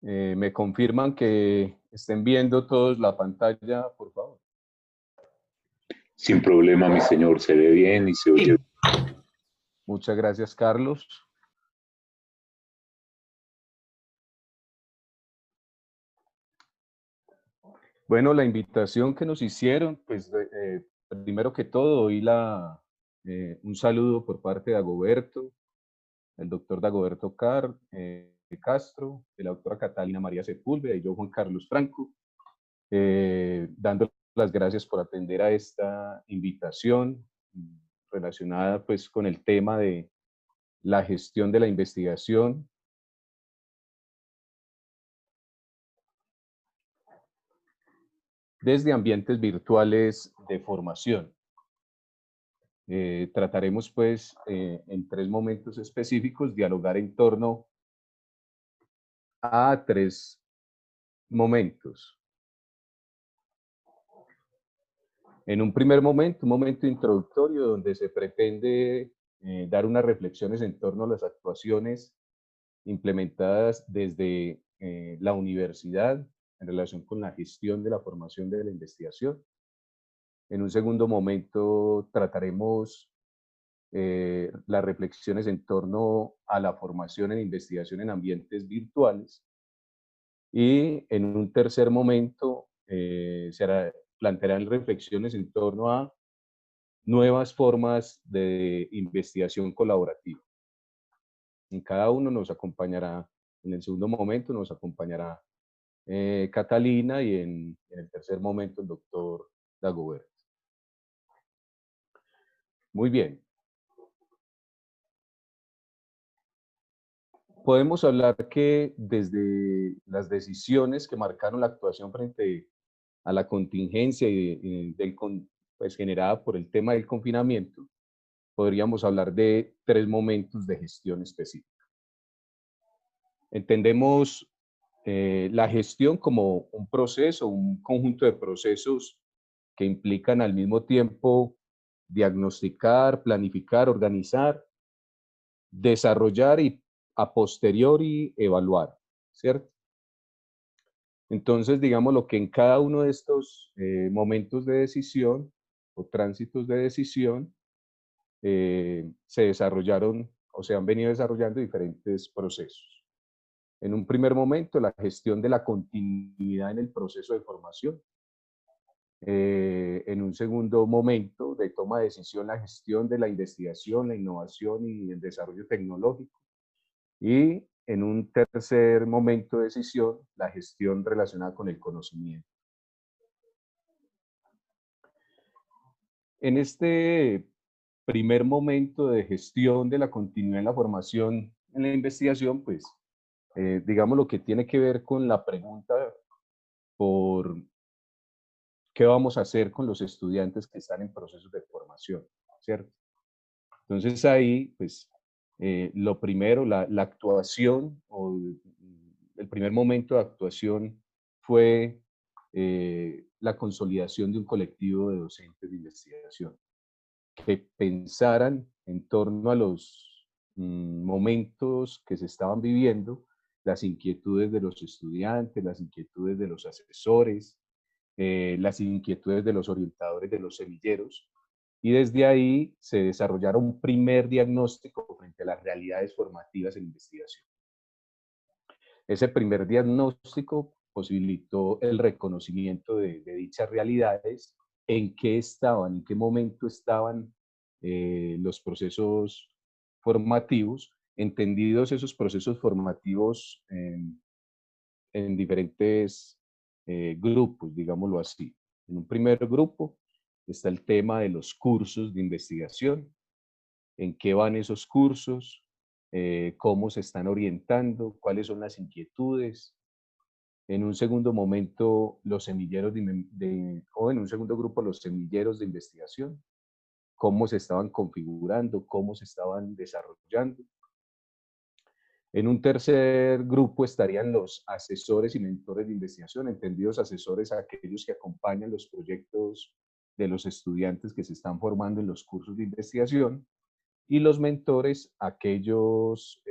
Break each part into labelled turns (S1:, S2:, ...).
S1: ¿Me confirman que estén viendo todos la pantalla, por favor?
S2: Sin problema, mi señor, se ve bien y se oye.
S1: Muchas gracias, Carlos. Bueno, la invitación que nos hicieron, pues primero que todo, doy un saludo por parte de Dagoberto, el doctor Dagoberto Castro, de la doctora Catalina María Sepúlveda y yo, Juan Carlos Franco, dando las gracias por atender a esta invitación relacionada pues con el tema de la gestión de la investigación desde ambientes virtuales de formación. Trataremos pues en 3 momentos específicos dialogar en torno a 3 momentos. En un primer momento, un momento introductorio donde se pretende dar unas reflexiones en torno a las actuaciones implementadas desde la universidad en relación con la gestión de la formación de la investigación. En un segundo momento trataremos las reflexiones en torno a la formación en investigación en ambientes virtuales. Y en un tercer momento plantearán reflexiones en torno a nuevas formas de investigación colaborativa. En cada uno nos acompañará, en el segundo momento nos acompañará Catalina y en el tercer momento el doctor Dagoberto. Muy bien. Podemos hablar que desde las decisiones que marcaron la actuación frente a la contingencia pues, generada por el tema del confinamiento, podríamos hablar de 3 momentos de gestión específica. Entendemos la gestión como un proceso, un conjunto de procesos que implican al mismo tiempo diagnosticar, planificar, organizar, desarrollar y a posteriori evaluar, ¿cierto? Entonces, digamos lo que en cada uno de estos momentos de decisión o tránsitos de decisión se desarrollaron o se han venido desarrollando diferentes procesos. En un primer momento, la gestión de la continuidad en el proceso de formación. En un segundo momento de toma de decisión, la gestión de la investigación, la innovación y el desarrollo tecnológico. Y en un tercer momento de decisión, la gestión relacionada con el conocimiento. En este primer momento de gestión de la continuidad en la formación en la investigación, pues, digamos lo que tiene que ver con la pregunta por qué vamos a hacer con los estudiantes que están en procesos de formación, ¿cierto? Entonces ahí, pues, lo primero, la actuación o el primer momento de actuación fue la consolidación de un colectivo de docentes de investigación que pensaran en torno a los momentos que se estaban viviendo, las inquietudes de los estudiantes, las inquietudes de los asesores, las inquietudes de los orientadores de los semilleros, y desde ahí se desarrollará un primer diagnóstico frente a las realidades formativas en investigación. Ese primer diagnóstico posibilitó el reconocimiento de dichas realidades, en qué estaban, en qué momento estaban los procesos formativos, entendidos esos procesos formativos en diferentes grupos, digámoslo así. En un primer grupo está el tema de los cursos de investigación, en qué van esos cursos, cómo se están orientando, cuáles son las inquietudes. En un segundo momento, los semilleros o en un segundo grupo, los semilleros de investigación, cómo se estaban configurando, cómo se estaban desarrollando. En un tercer grupo estarían los asesores y mentores de investigación, entendidos asesores aquellos que acompañan los proyectos de los estudiantes que se están formando en los cursos de investigación, y los mentores aquellos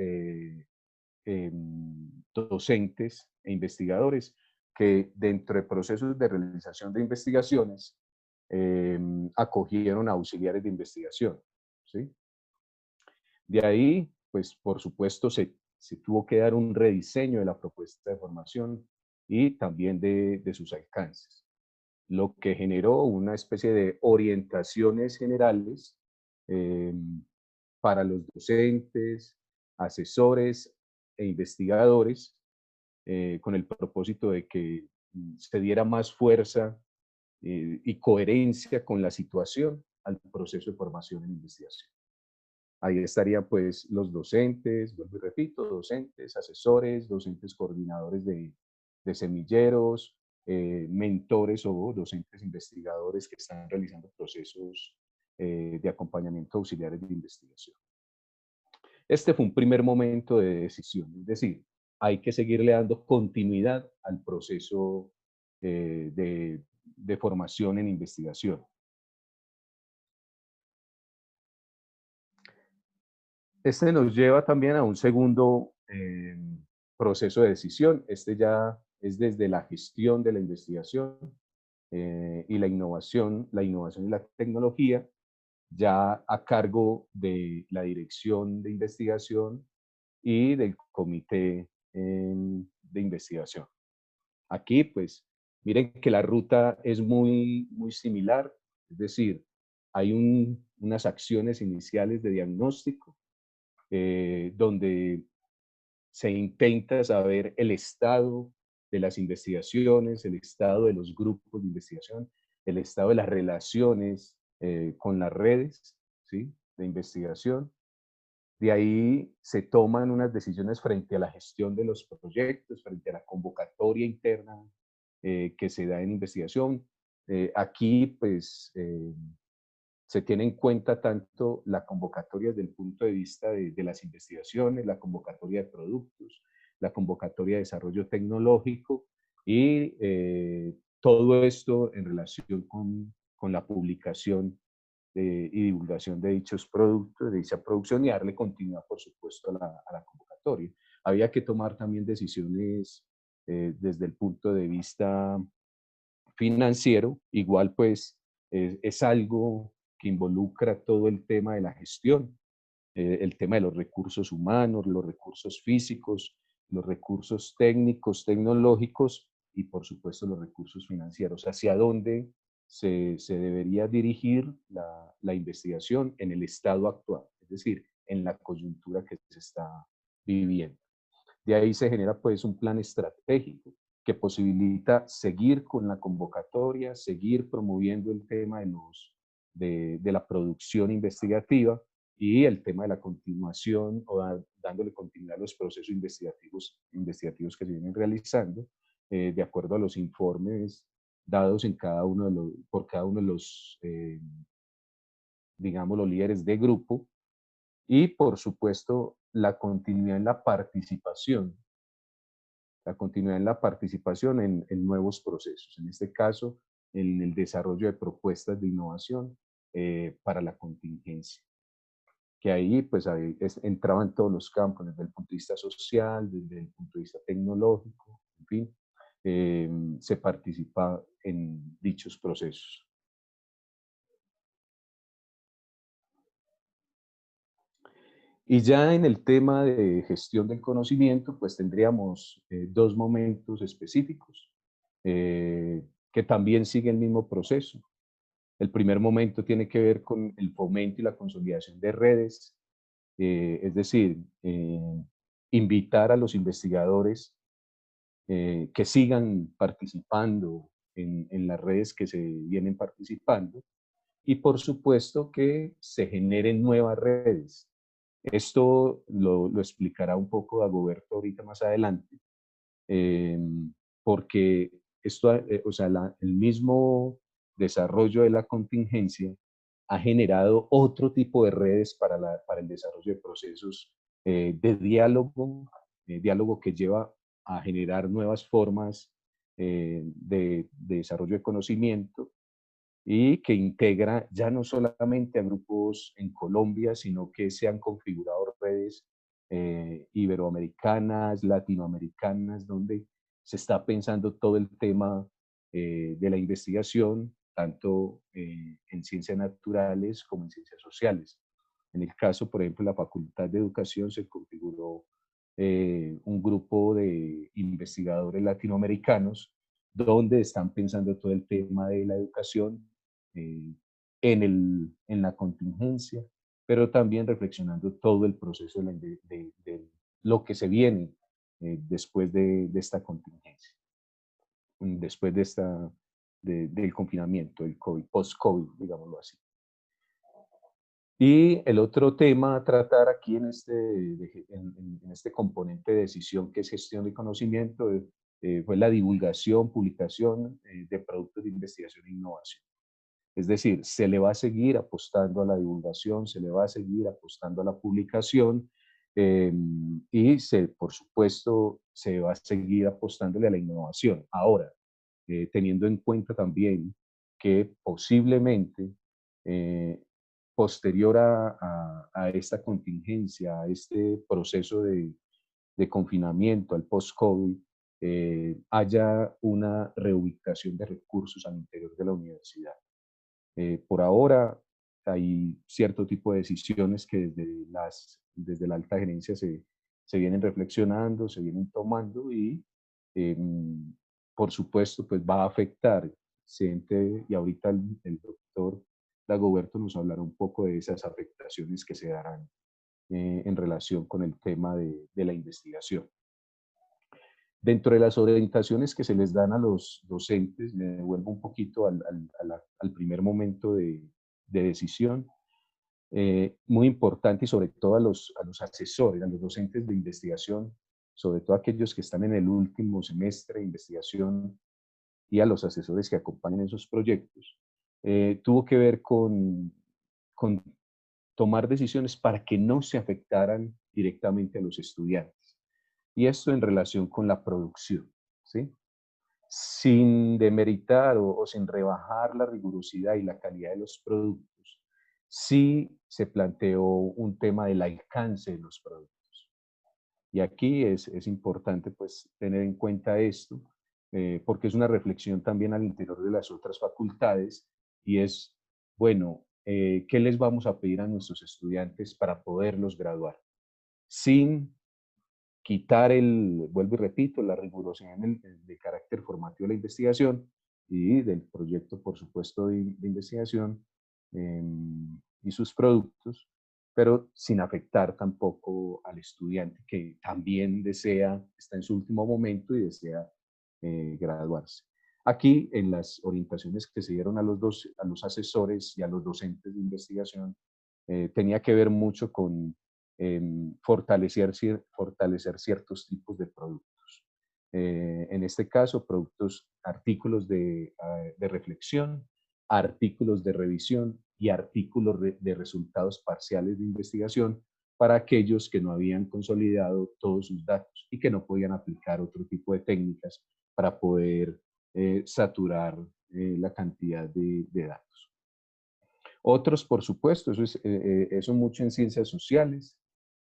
S1: docentes e investigadores que dentro de procesos de realización de investigaciones acogieron a auxiliares de investigación, ¿sí? De ahí, pues por supuesto, se tuvo que dar un rediseño de la propuesta de formación y también de sus alcances, lo que generó una especie de orientaciones generales eh, para los docentes, asesores e investigadores, con el propósito de que se diera más fuerza y coherencia con la situación al proceso de formación en investigación. Ahí estarían pues los docentes, vuelvo y repito, docentes, asesores, docentes coordinadores de semilleros, mentores o docentes investigadores que están realizando procesos de acompañamiento auxiliares de investigación. Este fue un primer momento de decisión, es decir, hay que seguirle dando continuidad al proceso de formación en investigación. Este nos lleva también a un segundo proceso de decisión. Este ya es desde la gestión de la investigación y la innovación y la tecnología, ya a cargo de la dirección de investigación y del comité de investigación. Aquí, pues, miren que la ruta es muy similar, es decir, hay unas acciones iniciales de diagnóstico, donde se intenta saber el estado de las investigaciones, el estado de los grupos de investigación, el estado de las relaciones con las redes, ¿sí?, de investigación. De ahí se toman unas decisiones frente a la gestión de los proyectos, frente a la convocatoria interna que se da en investigación. Aquí, pues, se tiene en cuenta tanto la convocatoria desde el punto de vista de las investigaciones, la convocatoria de productos, la convocatoria de desarrollo tecnológico y todo esto en relación con la publicación y divulgación de dichos productos, de dicha producción y darle continuidad, por supuesto, a la convocatoria. Había que tomar también decisiones desde el punto de vista financiero, igual pues es algo que involucra todo el tema de la gestión, el tema de los recursos humanos, los recursos físicos, los recursos técnicos, tecnológicos y por supuesto los recursos financieros. ¿Hacia dónde se debería dirigir la investigación en el estado actual? Es decir, en la coyuntura que se está viviendo. De ahí se genera pues un plan estratégico que posibilita seguir con la convocatoria, seguir promoviendo el tema de la producción investigativa y el tema de la continuación o dándole continuidad a los procesos investigativos que se vienen realizando de acuerdo a los informes dados en por cada uno de los, digamos, los líderes de grupo y, por supuesto, la continuidad en la participación en nuevos procesos, en este caso, en el desarrollo de propuestas de innovación para la contingencia, que ahí pues entraba en todos los campos, desde el punto de vista social, desde el punto de vista tecnológico, en fin, se participa en dichos procesos. Y ya en el tema de gestión del conocimiento, pues tendríamos dos momentos específicos que también siguen el mismo proceso. El primer momento tiene que ver con el fomento y la consolidación de redes, es decir, invitar a los investigadores que sigan participando en las redes que se vienen participando y por supuesto que se generen nuevas redes. Esto lo explicará un poco Dagoberto ahorita más adelante, eh, porque esto, o sea, el mismo desarrollo de la contingencia ha generado otro tipo de redes para el desarrollo de procesos de diálogo que lleva a generar nuevas formas de desarrollo de conocimiento y que integra ya no solamente a grupos en Colombia, sino que se han configurado redes iberoamericanas, latinoamericanas, donde se está pensando todo el tema de la investigación, tanto en ciencias naturales como en ciencias sociales. En el caso, por ejemplo, de la Facultad de Educación se configuró un grupo de investigadores latinoamericanos donde están pensando todo el tema de la educación eh, en la contingencia, pero también reflexionando todo el proceso de lo que se viene después de esta contingencia, después del confinamiento, del COVID, post-COVID, digámoslo así. Y el otro tema a tratar aquí en este componente de decisión que es gestión de conocimiento fue la divulgación, publicación de productos de investigación e innovación. Es decir, se le va a seguir apostando a la divulgación, se le va a seguir apostando a la publicación y por supuesto se va a seguir apostándole a la innovación. Ahora, teniendo en cuenta también que posiblemente eh, posterior a esta contingencia, a este proceso de confinamiento, al post-COVID, haya una reubicación de recursos al interior de la universidad. Por ahora hay cierto tipo de decisiones que desde la alta gerencia se vienen reflexionando, se vienen tomando y por supuesto pues va a afectar. Y ahorita el doctor Dagoberto nos hablará un poco de esas afectaciones que se darán en relación con el tema de la investigación. Dentro de las orientaciones que se les dan a los docentes, me devuelvo un poquito al primer momento de decisión, muy importante y sobre todo a los asesores, a los docentes de investigación, sobre todo aquellos que están en el último semestre de investigación y a los asesores que acompañan esos proyectos, tuvo que ver con tomar decisiones para que no se afectaran directamente a los estudiantes. Y esto en relación con la producción, ¿sí? Sin demeritar o sin rebajar la rigurosidad y la calidad de los productos, sí se planteó un tema del alcance de los productos. Y aquí es importante pues tener en cuenta esto, porque es una reflexión también al interior de las otras facultades y es, bueno, ¿qué les vamos a pedir a nuestros estudiantes para poderlos graduar? Sin quitar vuelvo y repito, la rigurosidad de carácter formativo de la investigación y del proyecto, por supuesto, de investigación y sus productos, pero sin afectar tampoco al estudiante que también está en su último momento y desea graduarse. Aquí, en las orientaciones que se dieron a los asesores y a los docentes de investigación, tenía que ver mucho con fortalecer ciertos tipos de productos. En este caso, artículos de reflexión, artículos de revisión y artículos de resultados parciales de investigación para aquellos que no habían consolidado todos sus datos y que no podían aplicar otro tipo de técnicas para poder saturar la cantidad de datos. Otros, por supuesto, eso mucho en ciencias sociales.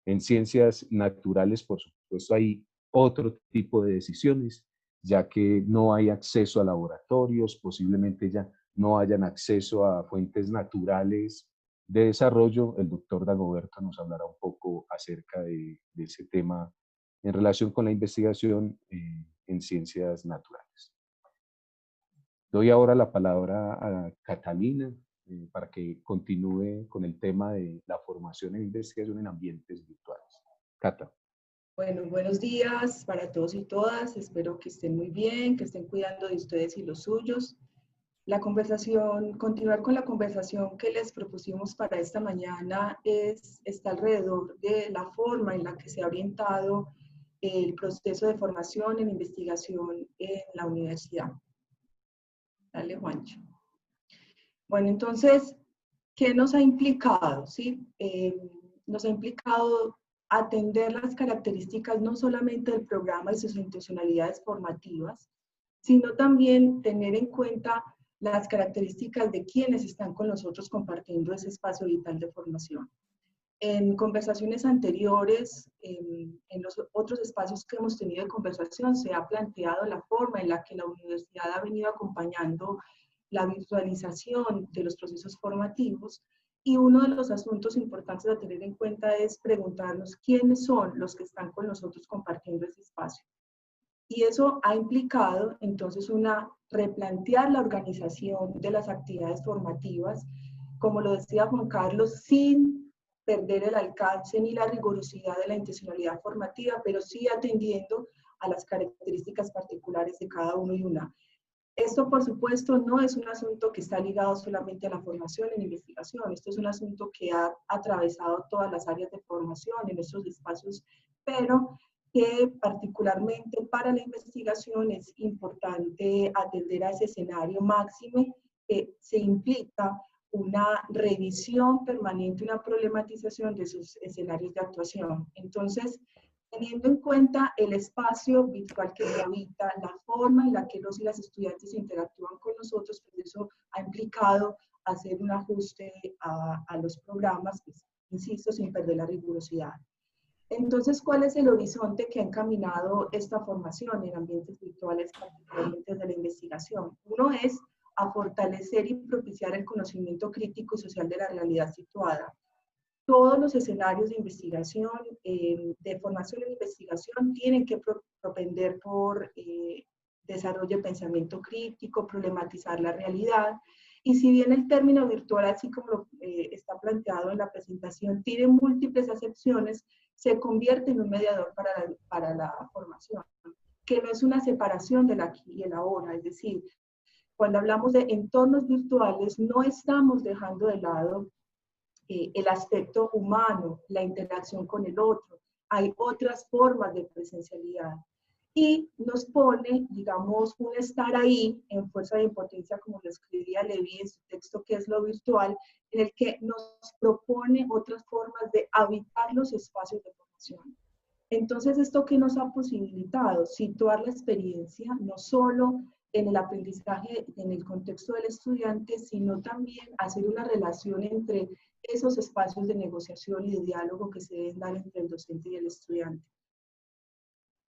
S1: En ciencias naturales, por supuesto, hay otro tipo de decisiones, ya que no hay acceso a laboratorios, posiblemente ya no hayan acceso a fuentes naturales de desarrollo. El doctor Dagoberto nos hablará un poco acerca de ese tema en relación con la investigación en ciencias naturales. Doy ahora la palabra a Catalina para que continúe con el tema de la formación en investigación en ambientes virtuales. Cata.
S3: Bueno, buenos días para todos y todas. Espero que estén muy bien, que estén cuidando de ustedes y los suyos. Continuar con la conversación que les propusimos para esta mañana está alrededor de la forma en la que se ha orientado el proceso de formación en investigación en la universidad. Dale, Juancho. Bueno, entonces, ¿qué nos ha implicado? ¿Sí? Nos ha implicado atender las características no solamente del programa y sus intencionalidades formativas, sino también tener en cuenta las características de quienes están con nosotros compartiendo ese espacio vital de formación. En conversaciones anteriores, en los otros espacios que hemos tenido de conversación, se ha planteado la forma en la que la universidad ha venido acompañando la virtualización de los procesos formativos, y uno de los asuntos importantes a tener en cuenta es preguntarnos quiénes son los que están con nosotros compartiendo ese espacio. Y eso ha implicado entonces replantear la organización de las actividades formativas, como lo decía Juan Carlos, sin perder el alcance ni la rigurosidad de la intencionalidad formativa, pero sí atendiendo a las características particulares de cada uno y una. Esto, por supuesto, no es un asunto que está ligado solamente a la formación en investigación. Esto es un asunto que ha atravesado todas las áreas de formación en estos espacios, pero que particularmente para la investigación es importante atender a ese escenario máxime que se implica una revisión permanente, una problematización de sus escenarios de actuación. Entonces, teniendo en cuenta el espacio virtual que se habita, la forma en la que los y las estudiantes interactúan con nosotros, pues eso ha implicado hacer un ajuste a los programas, pues, insisto, sin perder la rigurosidad. Entonces, ¿cuál es el horizonte que ha encaminado esta formación en ambientes virtuales, particularmente desde la investigación? Uno es a fortalecer y propiciar el conocimiento crítico y social de la realidad situada. Todos los escenarios de investigación, de formación en investigación, tienen que propender por desarrollo de pensamiento crítico, problematizar la realidad. Y si bien el término virtual, así como lo está planteado en la presentación, tiene múltiples acepciones, se convierte en un mediador para la formación, que no es una separación del aquí y el ahora. Es decir, cuando hablamos de entornos virtuales, no estamos dejando de lado el aspecto humano, la interacción con el otro. Hay otras formas de presencialidad. Y nos pone, digamos, un estar ahí en fuerza de impotencia, como lo escribía Levi en su texto, que es lo virtual, en el que nos propone otras formas de habitar los espacios de formación. Entonces, ¿esto qué nos ha posibilitado? Situar la experiencia no solo en el aprendizaje, en el contexto del estudiante, sino también hacer una relación entre esos espacios de negociación y de diálogo que se deben dar entre el docente y el estudiante.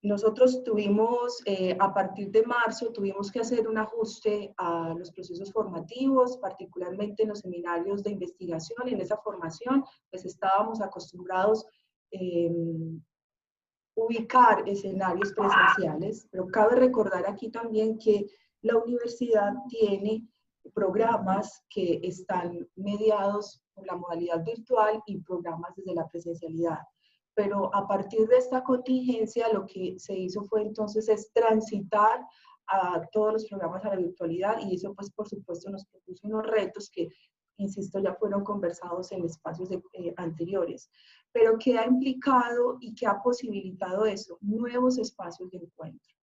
S3: Nosotros tuvimos, a partir de marzo, tuvimos que hacer un ajuste a los procesos formativos, particularmente en los seminarios de investigación. En esa formación, pues estábamos acostumbrados ubicar escenarios presenciales, pero cabe recordar aquí también que la universidad tiene programas que están mediados por la modalidad virtual y programas desde la presencialidad. Pero a partir de esta contingencia, lo que se hizo fue entonces es transitar a todos los programas a la virtualidad, y eso pues por supuesto nos propuso unos retos que, insisto, ya fueron conversados en espacios anteriores, pero que ha implicado y que ha posibilitado eso, nuevos espacios de encuentro.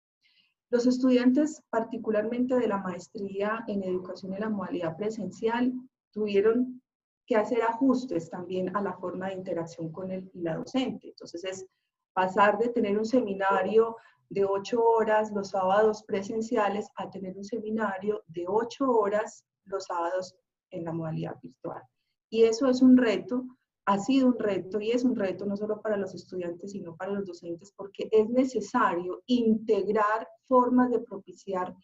S3: Los estudiantes, particularmente de la maestría en educación en la modalidad presencial, tuvieron que hacer ajustes también a la forma de interacción con la docente. Entonces es pasar de tener un seminario de 8 horas los sábados presenciales a tener un seminario de 8 horas los sábados en la modalidad virtual. Y eso es un reto, ha sido un reto y es un reto no solo para los estudiantes, sino para los docentes, porque es necesario integrar formas de propiciar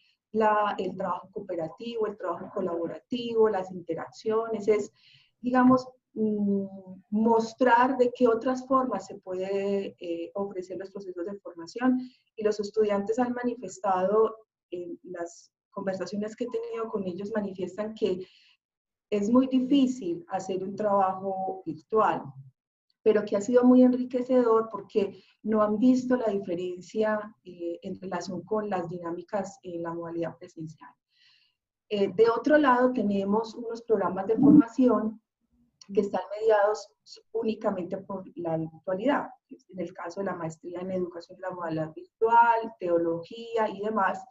S3: el trabajo cooperativo, el trabajo colaborativo, las interacciones, es, digamos, mostrar de qué otras formas se puede ofrecer los procesos de formación. Y los estudiantes han manifestado, en las conversaciones que he tenido con ellos, manifiestan que es muy difícil hacer un trabajo virtual, pero que ha sido muy enriquecedor porque no han visto la diferencia en relación con las dinámicas en la modalidad presencial. De otro lado, tenemos unos programas de formación que están mediados únicamente por la virtualidad. En el caso de la maestría en educación de la modalidad virtual, teología y demás,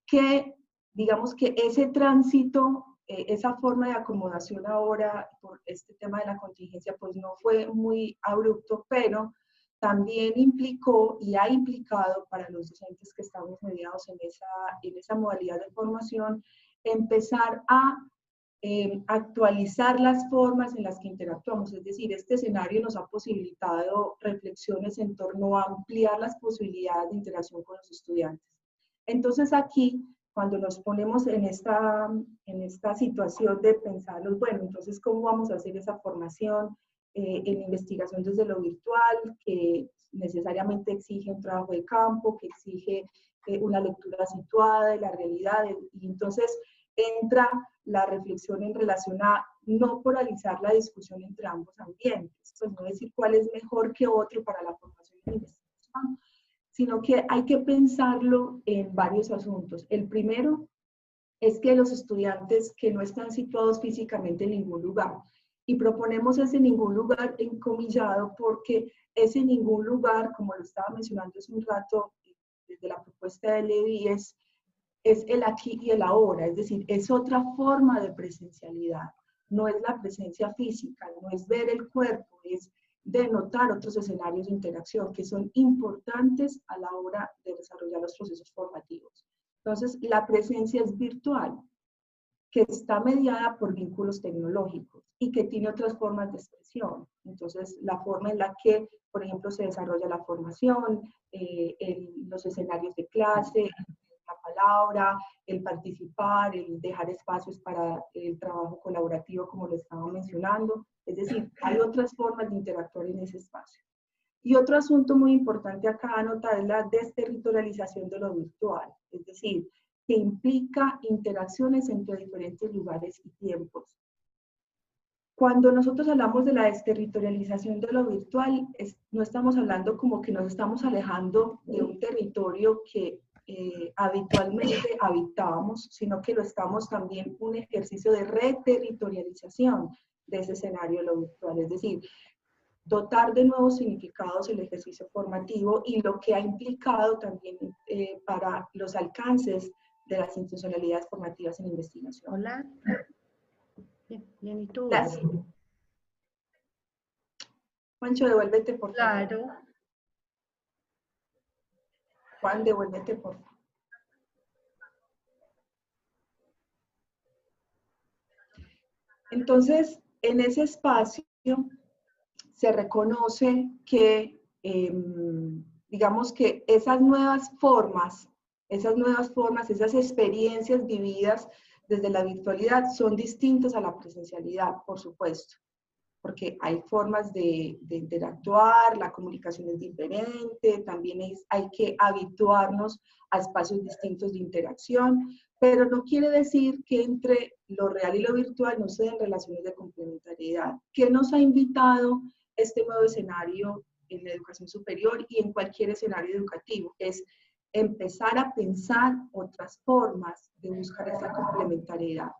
S3: que digamos que ese tránsito, esa forma de acomodación ahora por este tema de la contingencia, pues no fue muy abrupto, pero también implicó y ha implicado para los docentes que estamos mediados en esa modalidad de formación, empezar a actualizar las formas en las que interactuamos. Es decir, este escenario nos ha posibilitado reflexiones en torno a ampliar las posibilidades de interacción con los estudiantes. Entonces aquí, cuando nos ponemos en esta situación de pensarlos, bueno, entonces, ¿cómo vamos a hacer esa formación en investigación desde lo virtual, que necesariamente exige un trabajo de campo, que exige una lectura situada de la realidad? Y entonces entra la reflexión en relación a no polarizar la discusión entre ambos ambientes, pues no decir cuál es mejor que otro para la formación en investigación, sino que hay que pensarlo en varios asuntos. El primero es que los estudiantes que no están situados físicamente en ningún lugar, y proponemos ese ningún lugar encomillado porque ese ningún lugar, como lo estaba mencionando hace un rato, desde la propuesta de Levi, es el aquí y el ahora, es decir, es otra forma de presencialidad, no es la presencia física, no es ver el cuerpo, es denotar otros escenarios de interacción que son importantes a la hora de desarrollar los procesos formativos. Entonces, la presencia es virtual, que está mediada por vínculos tecnológicos y que tiene otras formas de expresión. Entonces, la forma en la que, por ejemplo, se desarrolla la formación, los escenarios de clase, la palabra, el participar, el dejar espacios para el trabajo colaborativo, como lo estaba mencionando. Es decir, hay otras formas de interactuar en ese espacio. Y otro asunto muy importante acá anotar es la desterritorialización de lo virtual, es decir, que implica interacciones entre diferentes lugares y tiempos. Cuando nosotros hablamos de la desterritorialización de lo virtual, no estamos hablando como que nos estamos alejando de un territorio que habitualmente habitábamos, sino que lo estamos también un ejercicio de reterritorialización de ese escenario de lo virtual, es decir, dotar de nuevos significados el ejercicio formativo y lo que ha implicado también para los alcances de las institucionalidades formativas en investigación.
S4: Hola. Bien, bien, ¿y tú?
S3: Gracias. Juancho, devuélvete, por favor.
S4: Claro.
S3: Juan, devuélvete, por favor. Entonces, en ese espacio se reconoce que, digamos que esas nuevas formas, esas experiencias vividas desde la virtualidad son distintas a la presencialidad, por supuesto, porque hay formas de interactuar, la comunicación es diferente, también hay que habituarnos a espacios distintos de interacción, pero no quiere decir que entre lo real y lo virtual no se den relaciones de complementariedad. ¿Qué nos ha invitado este nuevo escenario en la educación superior y en cualquier escenario educativo? Es empezar a pensar otras formas de buscar esa complementariedad.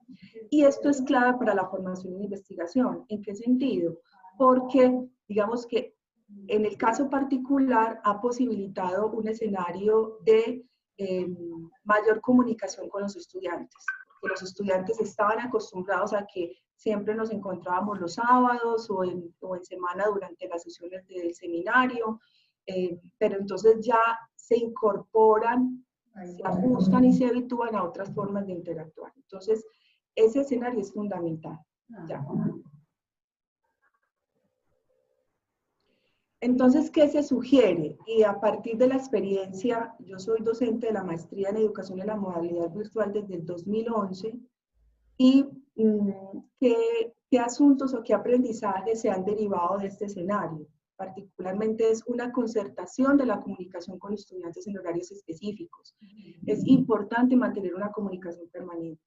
S3: Y esto es clave para la formación en investigación. ¿En qué sentido? Porque, digamos que en el caso particular ha posibilitado un escenario de mayor comunicación con los estudiantes. Porque los estudiantes estaban acostumbrados a que siempre nos encontrábamos los sábados o en semana durante las sesiones del seminario, pero entonces ya se incorporan, se ajustan y se habitúan a otras formas de interactuar. Entonces, ese escenario es fundamental. Ya. Entonces, ¿qué se sugiere? Y a partir de la experiencia, yo soy docente de la maestría en educación en la modalidad virtual desde el 2011, y qué asuntos o qué aprendizajes se han derivado de este escenario. Particularmente es una concertación de la comunicación con estudiantes en horarios específicos. Es importante mantener una comunicación permanente,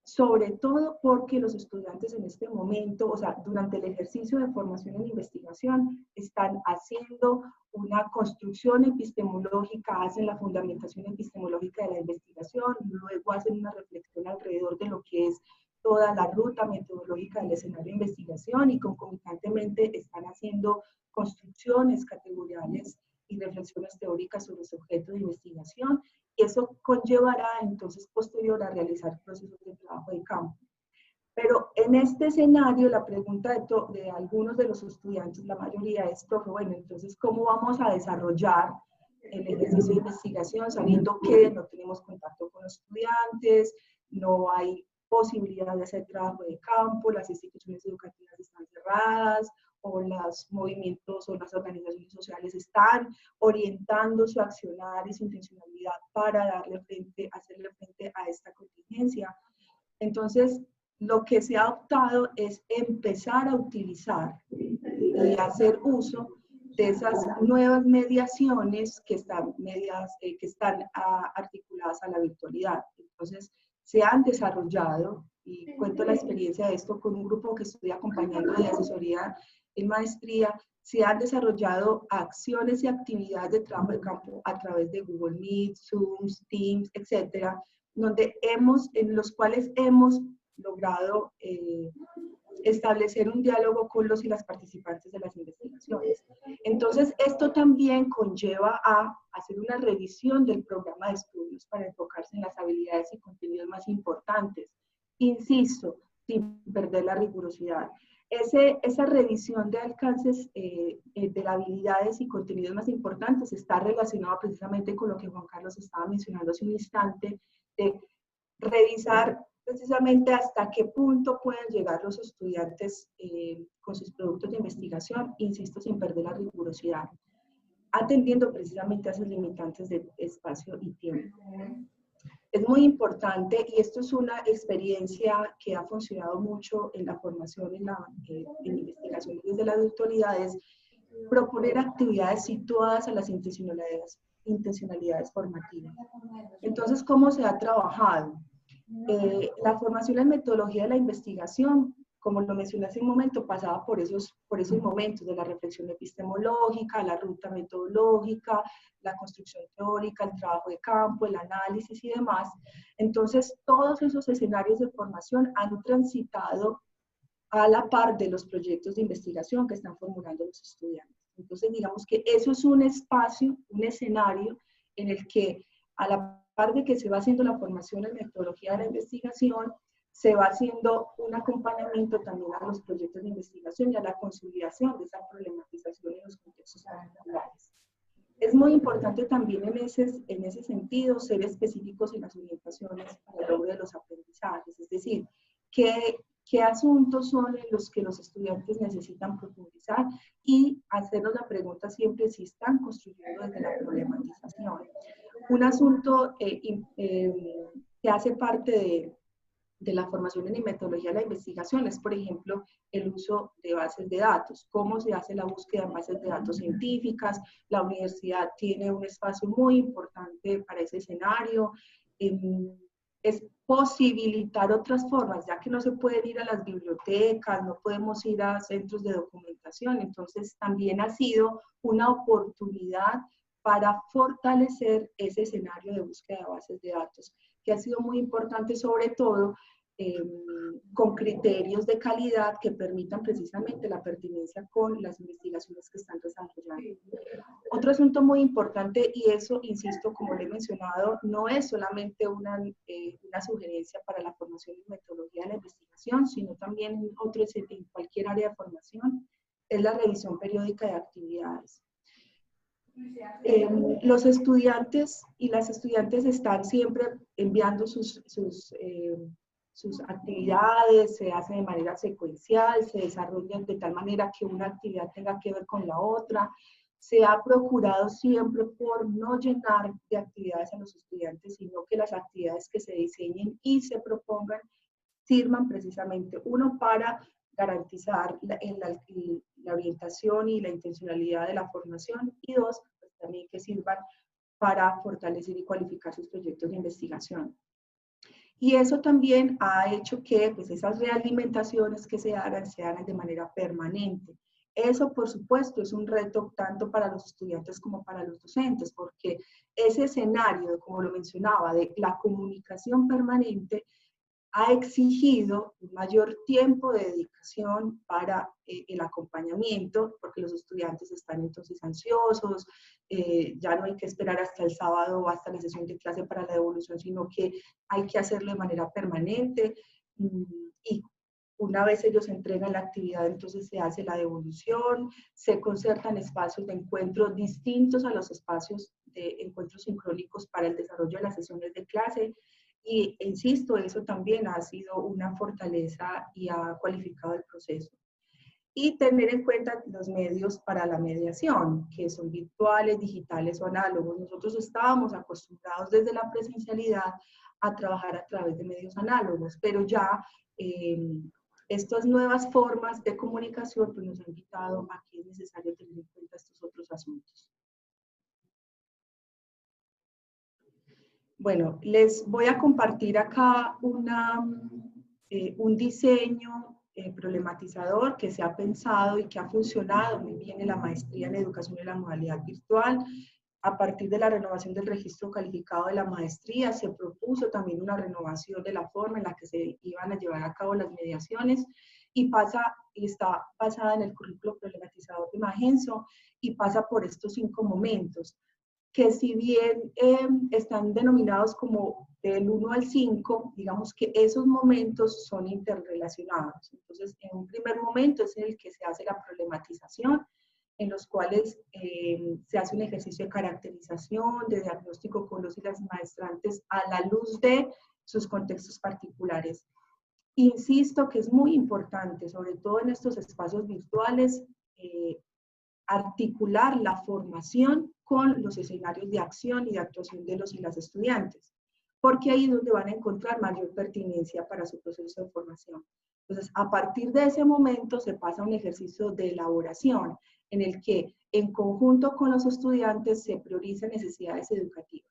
S3: sobre todo porque los estudiantes en este momento, o sea, durante el ejercicio de formación en investigación, están haciendo una construcción epistemológica, hacen la fundamentación epistemológica de la investigación, luego hacen una reflexión alrededor de lo que es toda la ruta metodológica del escenario de investigación y concomitantemente están haciendo construcciones categoriales y reflexiones teóricas sobre su objeto de investigación, y eso conllevará entonces posterior a realizar procesos de trabajo de campo. Pero en este escenario la pregunta de algunos de los estudiantes, la mayoría es, profe, bueno, entonces ¿cómo vamos a desarrollar el ejercicio de investigación sabiendo que no tenemos contacto con los estudiantes, no hay posibilidad de hacer trabajo de campo, las instituciones educativas están cerradas, o los movimientos o las organizaciones sociales están orientando su accionar y su intencionalidad para hacerle frente a esta contingencia. Entonces, lo que se ha optado es empezar a utilizar y hacer uso de esas nuevas mediaciones que están, articuladas a la virtualidad. Entonces, se han desarrollado, y cuento la experiencia de esto con un grupo que estoy acompañando de asesoría en maestría, se han desarrollado acciones y actividades de trabajo de campo a través de Google Meet, Zoom, Teams, etcétera, en los cuales hemos logrado establecer un diálogo con los y las participantes de las investigaciones. Entonces, esto también conlleva a hacer una revisión del programa de estudios para enfocarse en las habilidades y contenidos más importantes. Insisto, sin perder la rigurosidad. Esa revisión de alcances de las habilidades y contenidos más importantes está relacionada precisamente con lo que Juan Carlos estaba mencionando hace un instante, de revisar precisamente hasta qué punto pueden llegar los estudiantes con sus productos de investigación, insisto, sin perder la rigurosidad, atendiendo precisamente a esos limitantes de espacio y tiempo. Es muy importante, y esto es una experiencia que ha funcionado mucho en la formación, en investigaciones desde las autoridades, proponer actividades situadas a las intencionalidades formativas. Entonces, ¿cómo se ha trabajado? La formación en metodología de la investigación, como lo mencioné hace un momento, pasaba por esos momentos de la reflexión epistemológica, la ruta metodológica, la construcción teórica, el trabajo de campo, el análisis y demás. Entonces, todos esos escenarios de formación han transitado a la par de los proyectos de investigación que están formulando los estudiantes. Entonces, digamos que eso es un espacio, un escenario en el que, a la par de que se va haciendo la formación en metodología de la investigación, se va haciendo un acompañamiento también a los proyectos de investigación y a la consolidación de esa problematización en los contextos particulares. Es muy importante también en ese sentido ser específicos en las orientaciones para el logro de los aprendizajes, es decir, qué asuntos son en los que los estudiantes necesitan profundizar y hacernos la pregunta siempre si están construyendo desde la problematización. Un asunto que hace parte de la formación en metodología de la investigación es, por ejemplo, el uso de bases de datos. ¿Cómo se hace la búsqueda en bases de datos científicas? La universidad tiene un espacio muy importante para ese escenario. Es posibilitar otras formas, ya que no se puede ir a las bibliotecas, no podemos ir a centros de documentación. Entonces, también ha sido una oportunidad para fortalecer ese escenario de búsqueda de bases de datos, que ha sido muy importante, sobre todo con criterios de calidad que permitan precisamente la pertinencia con las investigaciones que están desarrollando. Otro asunto muy importante, y eso, insisto, como le he mencionado, no es solamente una sugerencia para la formación en metodología de la investigación, sino también en cualquier área de formación, es la revisión periódica de actividades. Los estudiantes y las estudiantes están siempre enviando sus actividades, se hacen de manera secuencial, se desarrollan de tal manera que una actividad tenga que ver con la otra. Se ha procurado siempre por no llenar de actividades a los estudiantes, sino que las actividades que se diseñen y se propongan sirvan precisamente, uno, para garantizar la orientación y la intencionalidad de la formación, y dos, pues también que sirvan para fortalecer y cualificar sus proyectos de investigación. Y eso también ha hecho que pues, esas realimentaciones que se hagan de manera permanente. Eso, por supuesto, es un reto tanto para los estudiantes como para los docentes, porque ese escenario, como lo mencionaba, de la comunicación permanente, ha exigido un mayor tiempo de dedicación para el acompañamiento, porque los estudiantes están entonces ansiosos, ya no hay que esperar hasta el sábado o hasta la sesión de clase para la devolución, sino que hay que hacerlo de manera permanente, y una vez ellos entregan la actividad, entonces se hace la devolución, se concertan espacios de encuentro distintos a los espacios de encuentros sincrónicos para el desarrollo de las sesiones de clase. Y insisto, eso también ha sido una fortaleza y ha cualificado el proceso. Y tener en cuenta los medios para la mediación, que son virtuales, digitales o análogos. Nosotros estábamos acostumbrados desde la presencialidad a trabajar a través de medios análogos, pero ya estas nuevas formas de comunicación pues, nos han invitado a que es necesario tener en cuenta estos otros asuntos. Bueno, les voy a compartir acá un diseño problematizador que se ha pensado y que ha funcionado muy bien en la maestría en educación en la modalidad virtual. A partir de la renovación del registro calificado de la maestría, se propuso también una renovación de la forma en la que se iban a llevar a cabo las mediaciones y está basada en el currículo problematizador de Magenzo y pasa por estos 5 momentos, que si bien están denominados como del 1 al 5, digamos que esos momentos son interrelacionados. Entonces, en un primer momento es en el que se hace la problematización, en los cuales se hace un ejercicio de caracterización, de diagnóstico con los y las maestrantes a la luz de sus contextos particulares. Insisto que es muy importante, sobre todo en estos espacios virtuales, articular la formación con los escenarios de acción y de actuación de los y las estudiantes, porque ahí es donde van a encontrar mayor pertinencia para su proceso de formación. Entonces, a partir de ese momento se pasa a un ejercicio de elaboración en el que en conjunto con los estudiantes se priorizan necesidades educativas.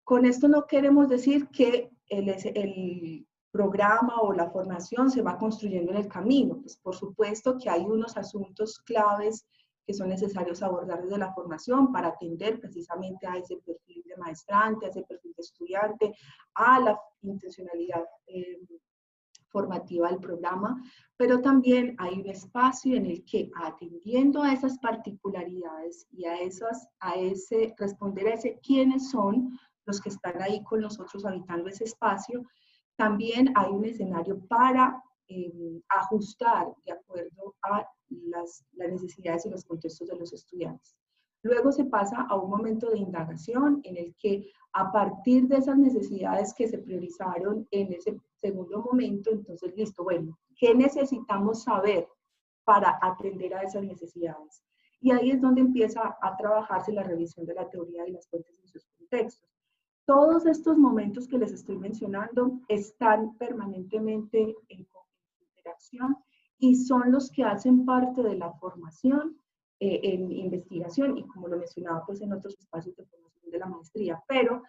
S3: Con esto no queremos decir que el programa o la formación se va construyendo en el camino. Pues por supuesto que hay unos asuntos claves que son necesarios abordar desde la formación para atender precisamente a ese perfil de maestrante, a ese perfil de estudiante, a la intencionalidad formativa del programa, pero también hay un espacio en el que atendiendo a esas particularidades y responder a ese quiénes son los que están ahí con nosotros habitando ese espacio, también hay un escenario para ajustar de acuerdo a las necesidades y los contextos de los estudiantes. Luego se pasa a un momento de indagación en el que a partir de esas necesidades que se priorizaron en ese segundo momento, entonces listo, bueno, ¿qué necesitamos saber para atender a esas necesidades? Y ahí es donde empieza a trabajarse la revisión de la teoría y las fuentes en sus contextos. Todos estos momentos que les estoy mencionando están permanentemente en interacción y son los que hacen parte de la formación en investigación y como lo mencionaba pues en otros espacios de formación de la maestría, pero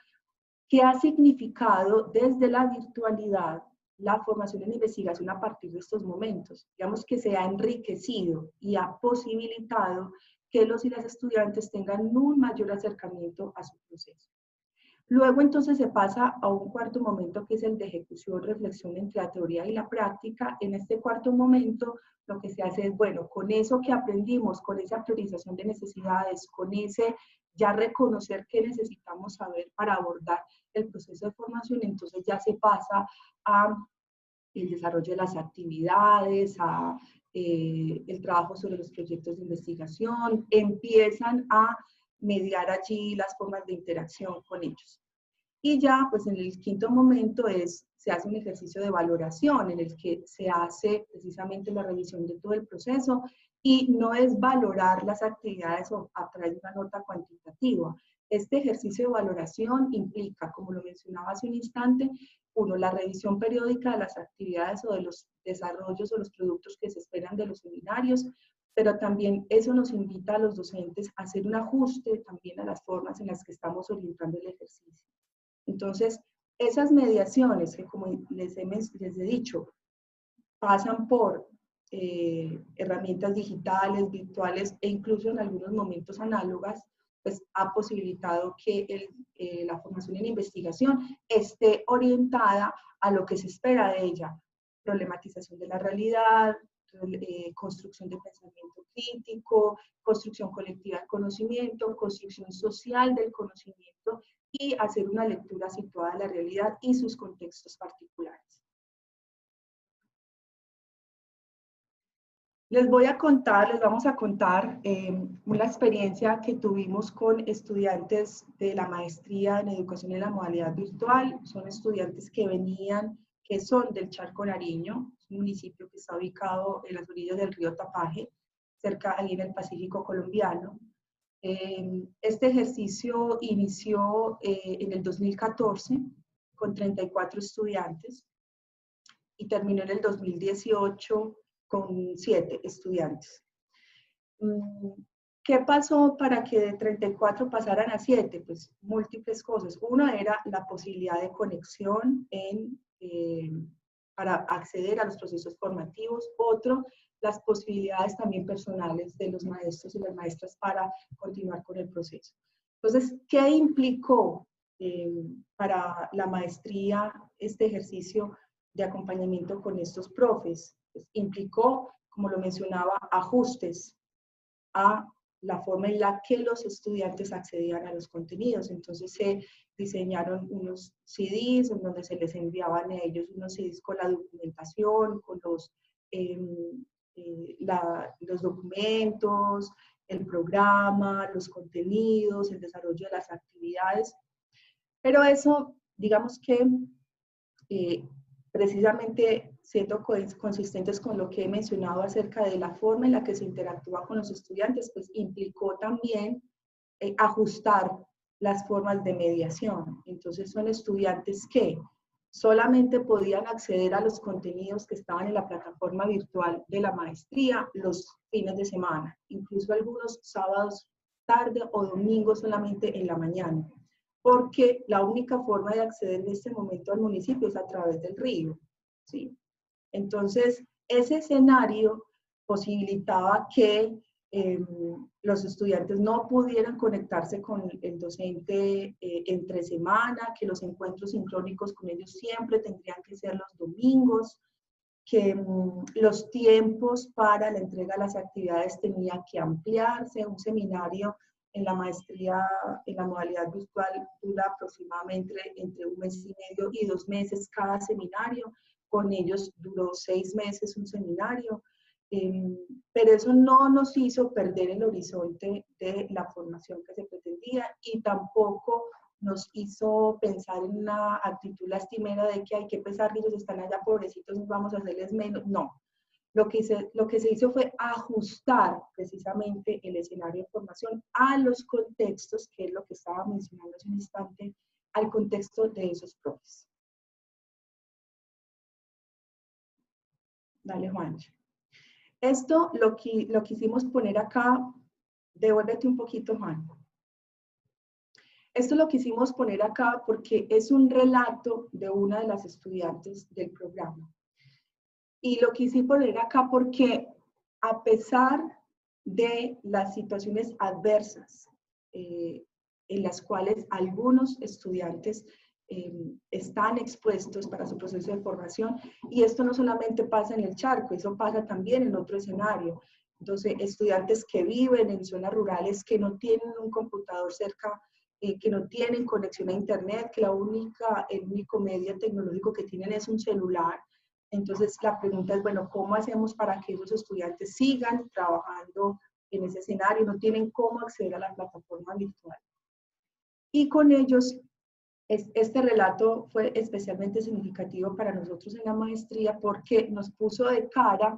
S3: ¿qué ha significado desde la virtualidad la formación en investigación a partir de estos momentos? Digamos que se ha enriquecido y ha posibilitado que los y las estudiantes tengan un mayor acercamiento a su proceso. Luego entonces se pasa a un cuarto momento que es el de ejecución, reflexión entre la teoría y la práctica. En este cuarto momento lo que se hace es, bueno, con eso que aprendimos, con esa priorización de necesidades, con ese ya reconocer qué necesitamos saber para abordar el proceso de formación, entonces ya se pasa a el desarrollo de las actividades, a el trabajo sobre los proyectos de investigación, empiezan a mediar allí las formas de interacción con ellos. Y ya, pues en el quinto momento se hace un ejercicio de valoración en el que se hace precisamente la revisión de todo el proceso y no es valorar las actividades a través de una nota cuantitativa. Este ejercicio de valoración implica, como lo mencionaba hace un instante, uno, la revisión periódica de las actividades o de los desarrollos o los productos que se esperan de los seminarios, pero también eso nos invita a los docentes a hacer un ajuste también a las formas en las que estamos orientando el ejercicio. Entonces, esas mediaciones que, como les he dicho, pasan por herramientas digitales, virtuales e incluso en algunos momentos análogas, pues ha posibilitado que la formación en investigación esté orientada a lo que se espera de ella. Problematización de la realidad, construcción de pensamiento crítico, construcción colectiva del conocimiento, construcción social del conocimiento y hacer una lectura situada de la realidad y sus contextos particulares. Les vamos a contar una experiencia que tuvimos con estudiantes de la maestría en educación en la modalidad virtual. Son estudiantes que son del Charco Nariño, un municipio que está ubicado en las orillas del río Tapaje, cerca ahí en el Pacífico colombiano. Este ejercicio inició en el 2014 con 34 estudiantes y terminó en el 2018 con 7 estudiantes. ¿Qué pasó para que de 34 pasaran a 7? Pues múltiples cosas. Una era la posibilidad de conexión para acceder a los procesos formativos. Otro, las posibilidades también personales de los maestros y las maestras para continuar con el proceso. Entonces, ¿qué implicó para la maestría este ejercicio de acompañamiento con estos profes? Pues implicó, como lo mencionaba, ajustes a la forma en la que los estudiantes accedían a los contenidos. Entonces se diseñaron unos CDs en donde se les enviaban a ellos unos CDs con la documentación, con los documentos, el programa, los contenidos, el desarrollo de las actividades. Pero eso, digamos que precisamente siendo consistentes con lo que he mencionado acerca de la forma en la que se interactúa con los estudiantes, pues implicó también ajustar las formas de mediación. Entonces son estudiantes que solamente podían acceder a los contenidos que estaban en la plataforma virtual de la maestría los fines de semana, incluso algunos sábados tarde o domingos solamente en la mañana, porque la única forma de acceder en este momento al municipio es a través del río, ¿sí? Entonces, ese escenario posibilitaba que los estudiantes no pudieran conectarse con el docente entre semana, que los encuentros sincrónicos con ellos siempre tendrían que ser los domingos, que los tiempos para la entrega de las actividades tenía que ampliarse. Un seminario en la maestría en la modalidad virtual dura aproximadamente entre 1 mes y medio y 2 meses cada seminario. Con ellos duró 6 meses un seminario, pero eso no nos hizo perder el horizonte de la formación que se pretendía y tampoco nos hizo pensar en una actitud lastimera de que hay que pesar que ellos están allá pobrecitos, vamos a hacerles menos. No, lo que se hizo fue ajustar precisamente el escenario de formación a los contextos, que es lo que estaba mencionando hace un instante, al contexto de esos profes. Dale, Juan. Esto lo quisimos poner acá, devuélvete un poquito, Juan. Esto lo quisimos poner acá porque es un relato de una de las estudiantes del programa. Y lo quise poner acá porque a pesar de las situaciones adversas en las cuales algunos estudiantes están expuestos para su proceso de formación, y esto no solamente pasa en el Charco, eso pasa también en otro escenario. Entonces, estudiantes que viven en zonas rurales que no tienen un computador cerca, que no tienen conexión a internet, que el único medio tecnológico que tienen es un celular. Entonces, la pregunta es, bueno, ¿cómo hacemos para que esos estudiantes sigan trabajando en ese escenario? No tienen cómo acceder a la plataforma virtual. Y con ellos, este relato fue especialmente significativo para nosotros en la maestría porque nos puso de cara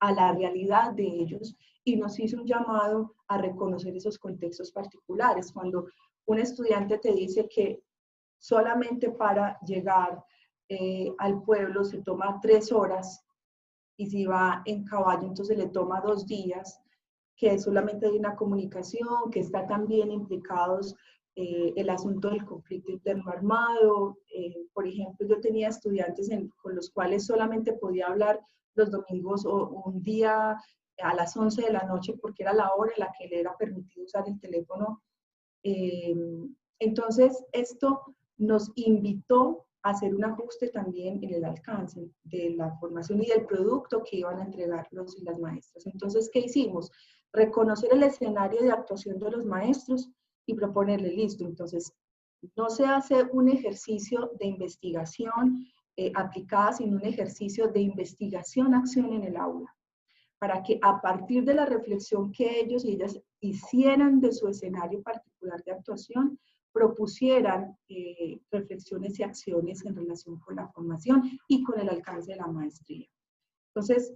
S3: a la realidad de ellos y nos hizo un llamado a reconocer esos contextos particulares. Cuando un estudiante te dice que solamente para llegar al pueblo se toma 3 horas y si va en caballo entonces le toma 2 días, que solamente hay una comunicación, que está también implicados el asunto del conflicto interno armado. Por ejemplo, yo tenía estudiantes con los cuales solamente podía hablar los domingos o un día a las 11 de la noche porque era la hora en la que le era permitido usar el teléfono. Entonces, esto nos invitó a hacer un ajuste también en el alcance de la formación y del producto que iban a entregar los y las maestras. Entonces, ¿qué hicimos? Reconocer el escenario de actuación de los maestros y proponerle, listo, entonces, no se hace un ejercicio de investigación aplicada, sino un ejercicio de investigación-acción en el aula. para que a partir de la reflexión que ellos y ellas hicieran de su escenario particular de actuación, propusieran reflexiones y acciones en relación con la formación y con el alcance de la maestría. Entonces,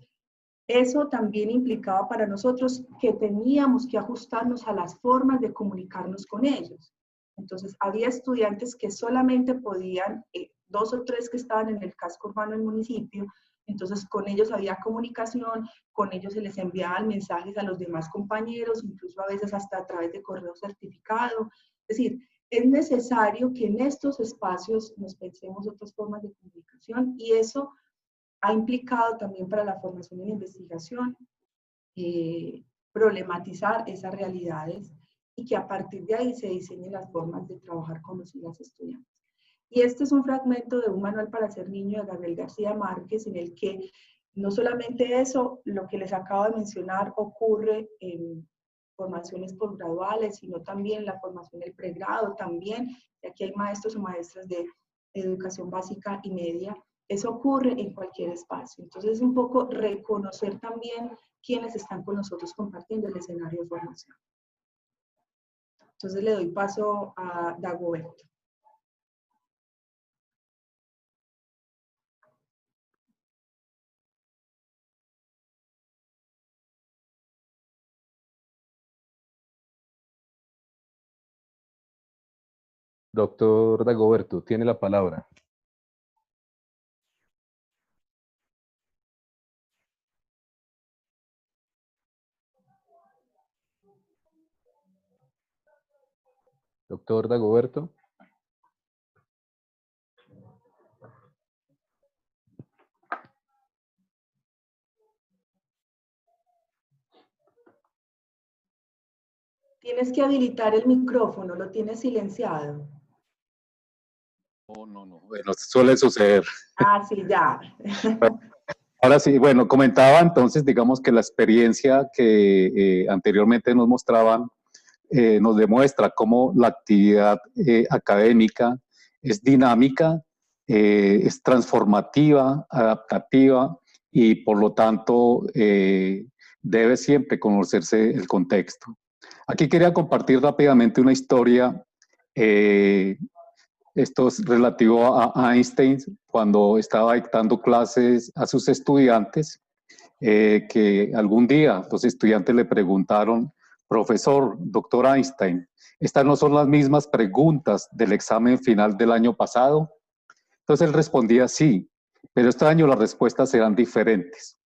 S3: eso también implicaba para nosotros que teníamos que ajustarnos a las formas de comunicarnos con ellos. Entonces, había estudiantes que solamente podían, 2 o 3 que estaban en el casco urbano del municipio, entonces con ellos había comunicación, con ellos se les enviaban mensajes a los demás compañeros, incluso a veces hasta a través de correo certificado. Es decir, es necesario que en estos espacios nos pensemos otras formas de comunicación y eso ha implicado también para la formación en investigación problematizar esas realidades y que a partir de ahí se diseñen las formas de trabajar con los y las estudiantes. Y este es un fragmento de Un manual para ser niño de Gabriel García Márquez, en el que no solamente eso, lo que les acabo de mencionar ocurre en formaciones posgraduales, sino también la formación del pregrado, también, y aquí hay maestros o maestras de educación básica y media. Eso ocurre en cualquier espacio. Entonces es un poco reconocer también quienes están con nosotros compartiendo el escenario de formación. Entonces le doy paso a Dagoberto.
S1: Doctor Dagoberto, tiene la palabra. Doctor Dagoberto.
S3: Tienes que habilitar el micrófono, lo tienes silenciado.
S5: No, bueno, suele suceder.
S3: Ah, sí, ya.
S5: Ahora sí, bueno, comentaba entonces, digamos que la experiencia que anteriormente nos mostraban nos demuestra cómo la actividad académica es dinámica, es transformativa, adaptativa y por lo tanto debe siempre conocerse el contexto. Aquí quería compartir rápidamente una historia. Esto es relativo a Einstein, cuando estaba dictando clases a sus estudiantes, que algún día los estudiantes le preguntaron: profesor, doctor Einstein, ¿estas no son las mismas preguntas del examen final del año pasado? Entonces él respondía: sí, pero este año las respuestas serán diferentes.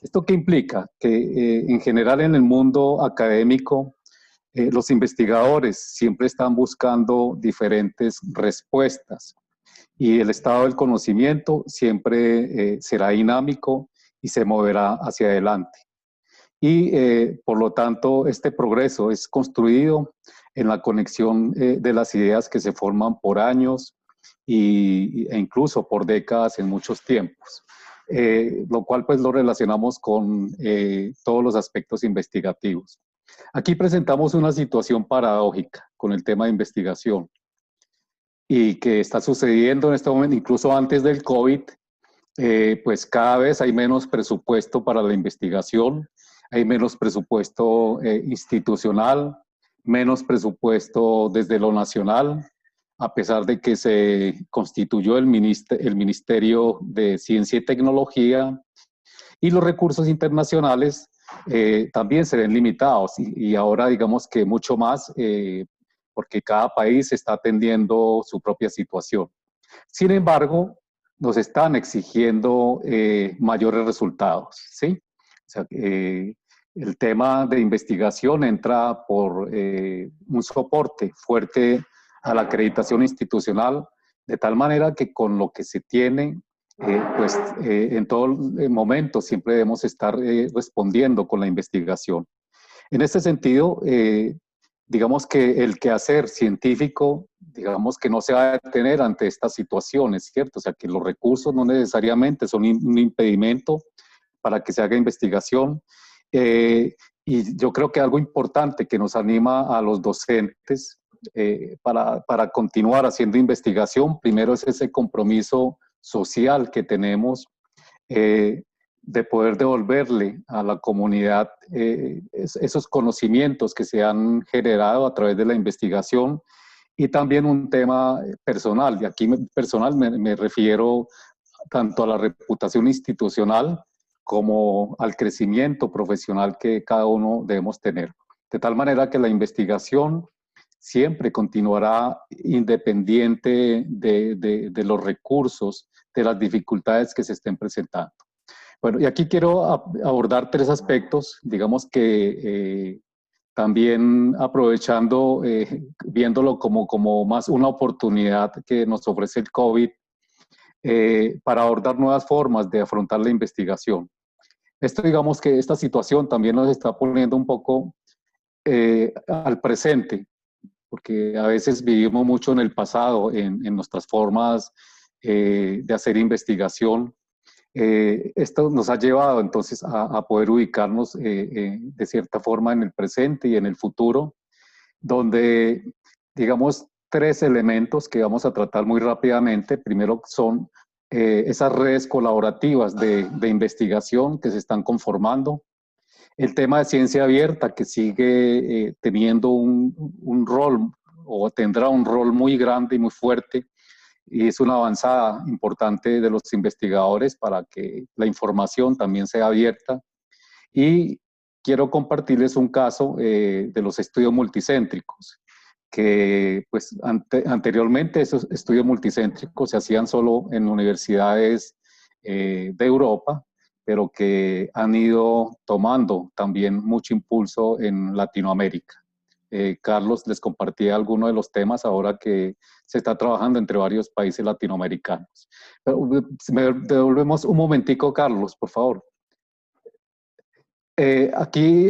S5: ¿Esto qué implica? Que en general en el mundo académico, los investigadores siempre están buscando diferentes respuestas y el estado del conocimiento siempre será dinámico y se moverá hacia adelante. Y por lo tanto, este progreso es construido en la conexión de las ideas que se forman por años e incluso por décadas en muchos tiempos. Lo cual pues lo relacionamos con todos los aspectos investigativos. Aquí presentamos una situación paradójica con el tema de investigación y que está sucediendo en este momento, incluso antes del COVID, pues cada vez hay menos presupuesto para la investigación, hay menos presupuesto institucional, menos presupuesto desde lo nacional, a pesar de que se constituyó el Ministerio de Ciencia y Tecnología, y los recursos internacionales también se ven limitados y ahora digamos que mucho más porque cada país está atendiendo su propia situación. Sin embargo, nos están exigiendo mayores resultados, ¿sí? O sea, el tema de investigación entra por un soporte fuerte a la acreditación institucional, de tal manera que con lo que se tiene, pues en todo momento siempre debemos estar respondiendo con la investigación. En este sentido, digamos que el quehacer científico, digamos que no se va a detener ante estas situaciones, ¿cierto? O sea, que los recursos no necesariamente son un impedimento para que se haga investigación. Y yo creo que algo importante que nos anima a los docentes para continuar haciendo investigación, primero es ese compromiso social que tenemos de poder devolverle a la comunidad esos conocimientos que se han generado a través de la investigación, y también un tema personal. Y aquí personal me refiero tanto a la reputación institucional como al crecimiento profesional que cada uno debemos tener. De tal manera que la investigación siempre continuará independiente de los recursos, de las dificultades que se estén presentando. Bueno, y aquí quiero abordar tres aspectos, digamos que también aprovechando, viéndolo como más una oportunidad que nos ofrece el COVID, para abordar nuevas formas de afrontar la investigación. Esto, digamos que esta situación también nos está poniendo un poco al presente, porque a veces vivimos mucho en el pasado, en nuestras formas de hacer investigación. Esto nos ha llevado entonces a poder ubicarnos de cierta forma en el presente y en el futuro, donde, digamos, tres elementos que vamos a tratar muy rápidamente. Primero son esas redes colaborativas de investigación que se están conformando. El tema de ciencia abierta, que sigue teniendo un rol, o tendrá un rol muy grande y muy fuerte, y es una avanzada importante de los investigadores para que la información también sea abierta. Y quiero compartirles un caso de los estudios multicéntricos, que pues anteriormente esos estudios multicéntricos se hacían solo en universidades de Europa, pero que han ido tomando también mucho impulso en Latinoamérica. Carlos les compartía algunos de los temas ahora que se está trabajando entre varios países latinoamericanos. Pero, me devolvemos un momentico, Carlos, por favor. Aquí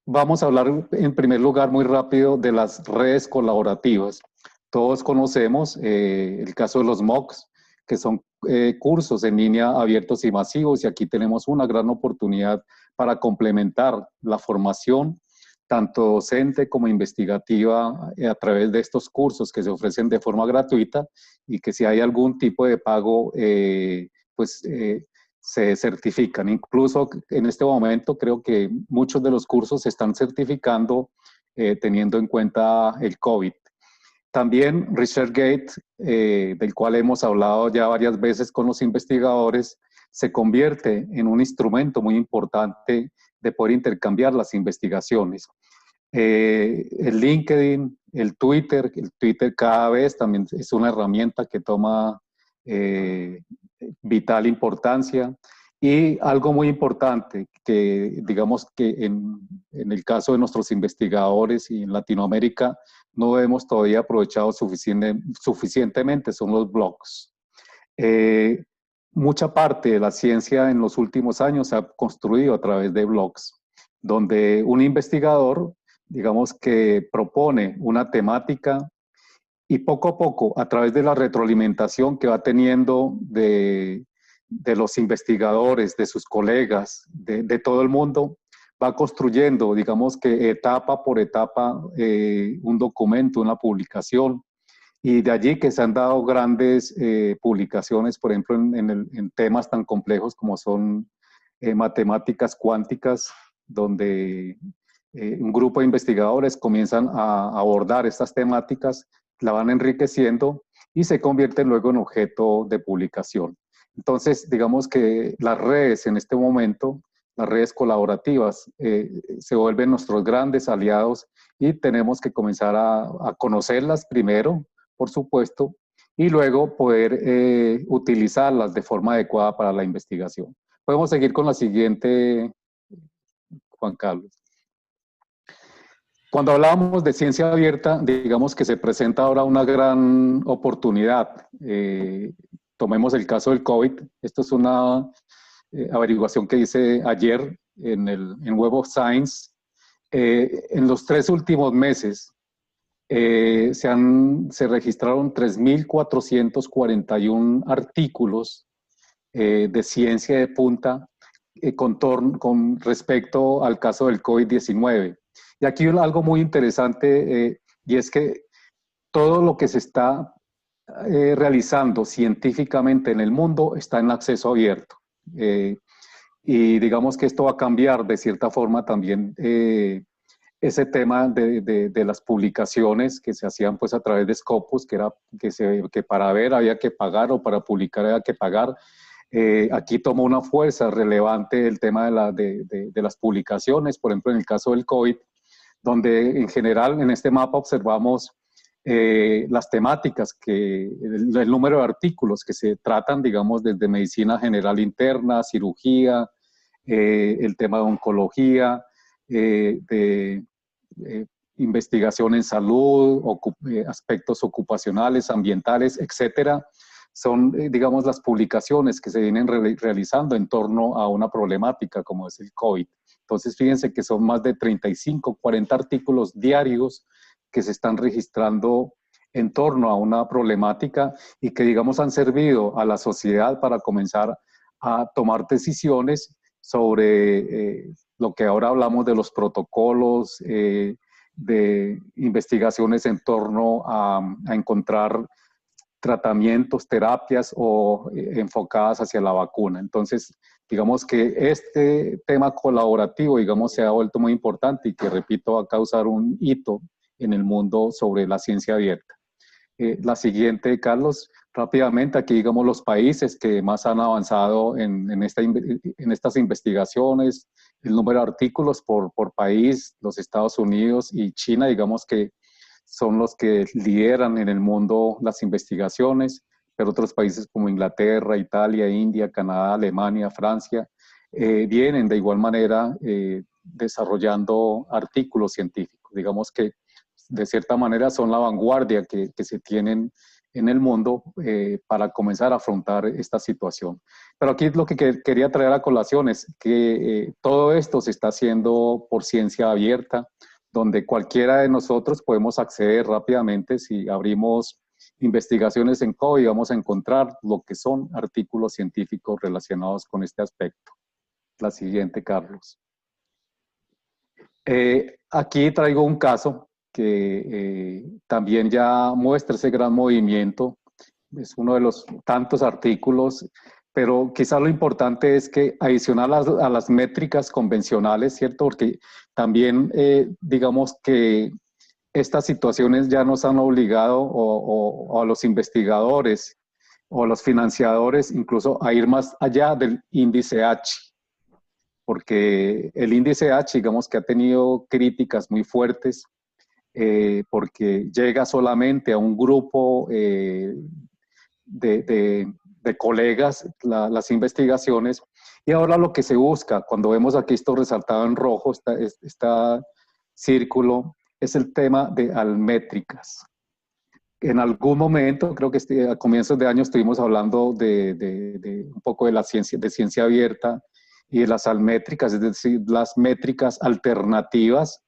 S5: vamos a hablar en primer lugar muy rápido de las redes colaborativas. Todos conocemos el caso de los MOOCs, que son cursos en línea abiertos y masivos, y aquí tenemos una gran oportunidad para complementar la formación tanto docente como investigativa a través de estos cursos que se ofrecen de forma gratuita, y que si hay algún tipo de pago, se certifican. Incluso en este momento creo que muchos de los cursos se están certificando teniendo en cuenta el COVID. También ResearchGate, del cual hemos hablado ya varias veces con los investigadores, se convierte en un instrumento muy importante de poder intercambiar las investigaciones. El LinkedIn, el Twitter cada vez también es una herramienta que toma vital importancia. Y algo muy importante, que digamos que en el caso de nuestros investigadores y en Latinoamérica no hemos todavía aprovechado suficientemente, son los blogs. Mucha parte de la ciencia en los últimos años se ha construido a través de blogs, donde un investigador, digamos que propone una temática, y poco a poco, a través de la retroalimentación que va teniendo de los investigadores, de sus colegas, de todo el mundo, va construyendo, digamos que etapa por etapa, un documento, una publicación. Y de allí que se han dado grandes publicaciones, por ejemplo, en temas tan complejos como son matemáticas cuánticas, donde un grupo de investigadores comienzan a abordar estas temáticas, la van enriqueciendo y se convierten luego en objeto de publicación. Entonces, digamos que las redes en este momento, las redes colaborativas, se vuelven nuestros grandes aliados, y tenemos que comenzar a conocerlas primero, por supuesto, y luego poder utilizarlas de forma adecuada para la investigación. Podemos seguir con la siguiente, Juan Carlos. Cuando hablábamos de ciencia abierta, digamos que se presenta ahora una gran oportunidad. Tomemos el caso del COVID. Esto es una averiguación que hice ayer en Web of Science. En los 3 últimos meses se registraron 3.441 artículos de ciencia de punta con respecto al caso del COVID-19. Y aquí algo muy interesante, y es que todo lo que se está realizando científicamente en el mundo está en acceso abierto. y digamos que esto va a cambiar de cierta forma también ese tema de las publicaciones que se hacían pues a través de Scopus, que para ver había que pagar o para publicar había que pagar. Aquí tomó una fuerza relevante el tema de las publicaciones, por ejemplo en el caso del COVID, donde en general en este mapa observamos las temáticas, el número de artículos que se tratan, digamos, desde medicina general interna, cirugía, el tema de oncología, de investigación en salud, aspectos ocupacionales, ambientales, etcétera. Son, digamos, las publicaciones que se vienen realizando en torno a una problemática como es el COVID. Entonces, fíjense que son más de 35, 40 artículos diarios que se están registrando en torno a una problemática y que, digamos, han servido a la sociedad para comenzar a tomar decisiones sobre lo que ahora hablamos de los protocolos, de investigaciones en torno a encontrar tratamientos, terapias o enfocadas hacia la vacuna. Entonces, digamos que este tema colaborativo, digamos, se ha vuelto muy importante y que, repito, va a causar un hito en el mundo sobre la ciencia abierta. La siguiente, Carlos, rápidamente, aquí digamos los países que más han avanzado en estas investigaciones, el número de artículos por país, los Estados Unidos y China, digamos que son los que lideran en el mundo las investigaciones, pero otros países como Inglaterra, Italia, India, Canadá, Alemania, Francia, vienen de igual manera desarrollando artículos científicos. Digamos que de cierta manera son la vanguardia que se tienen en el mundo para comenzar a afrontar esta situación. Pero aquí lo que quería traer a colación es que todo esto se está haciendo por ciencia abierta, donde cualquiera de nosotros podemos acceder rápidamente. Si abrimos investigaciones en COVID, vamos a encontrar lo que son artículos científicos relacionados con este aspecto. La siguiente, Carlos. Aquí traigo un caso que también ya muestra ese gran movimiento. Es uno de los tantos artículos, pero quizá lo importante es que adicional a las métricas convencionales, ¿cierto? Porque también digamos que estas situaciones ya nos han obligado o a los investigadores o a los financiadores incluso a ir más allá del índice H, porque el índice H, digamos que ha tenido críticas muy fuertes, porque llega solamente a un grupo de colegas las investigaciones, y ahora lo que se busca, cuando vemos aquí esto resaltado en rojo, está círculo, es el tema de almétricas. En algún momento, creo que a comienzos de año estuvimos hablando de un poco de la ciencia abierta y de las almétricas, es decir, las métricas alternativas,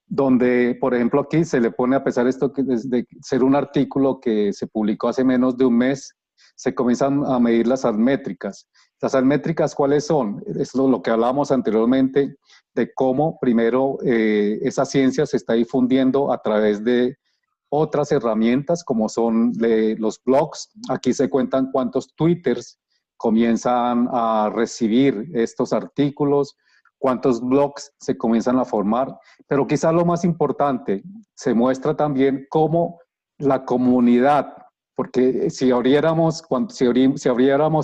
S5: donde, por ejemplo, aquí se le pone, a pesar de esto de ser un artículo que se publicó hace menos de un mes, se comienzan a medir las almétricas. ¿Las almétricas cuáles son? Es lo que hablábamos anteriormente, de cómo primero esa ciencia se está difundiendo a través de otras herramientas, como son los blogs. Aquí se cuentan cuántos twitters comienzan a recibir estos artículos, cuántos blogs se comienzan a formar, pero quizás lo más importante, se muestra también cómo la comunidad, porque si abriéramos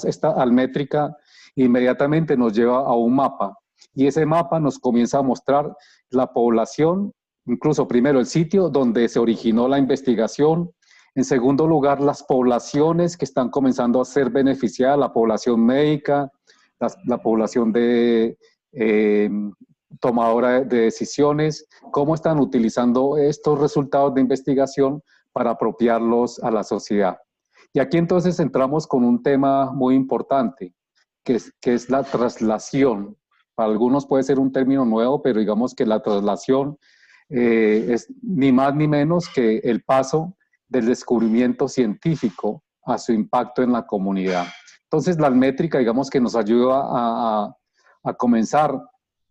S5: esta almétrica, inmediatamente nos lleva a un mapa, y ese mapa nos comienza a mostrar la población, incluso primero el sitio donde se originó la investigación, en segundo lugar las poblaciones que están comenzando a ser beneficiadas, la población médica, la población de tomadora de decisiones, cómo están utilizando estos resultados de investigación para apropiarlos a la sociedad. Y aquí entonces entramos con un tema muy importante, que es la traslación. Para algunos puede ser un término nuevo, pero digamos que la traslación es ni más ni menos que el paso del descubrimiento científico a su impacto en la comunidad. Entonces la métrica, digamos que nos ayuda a comenzar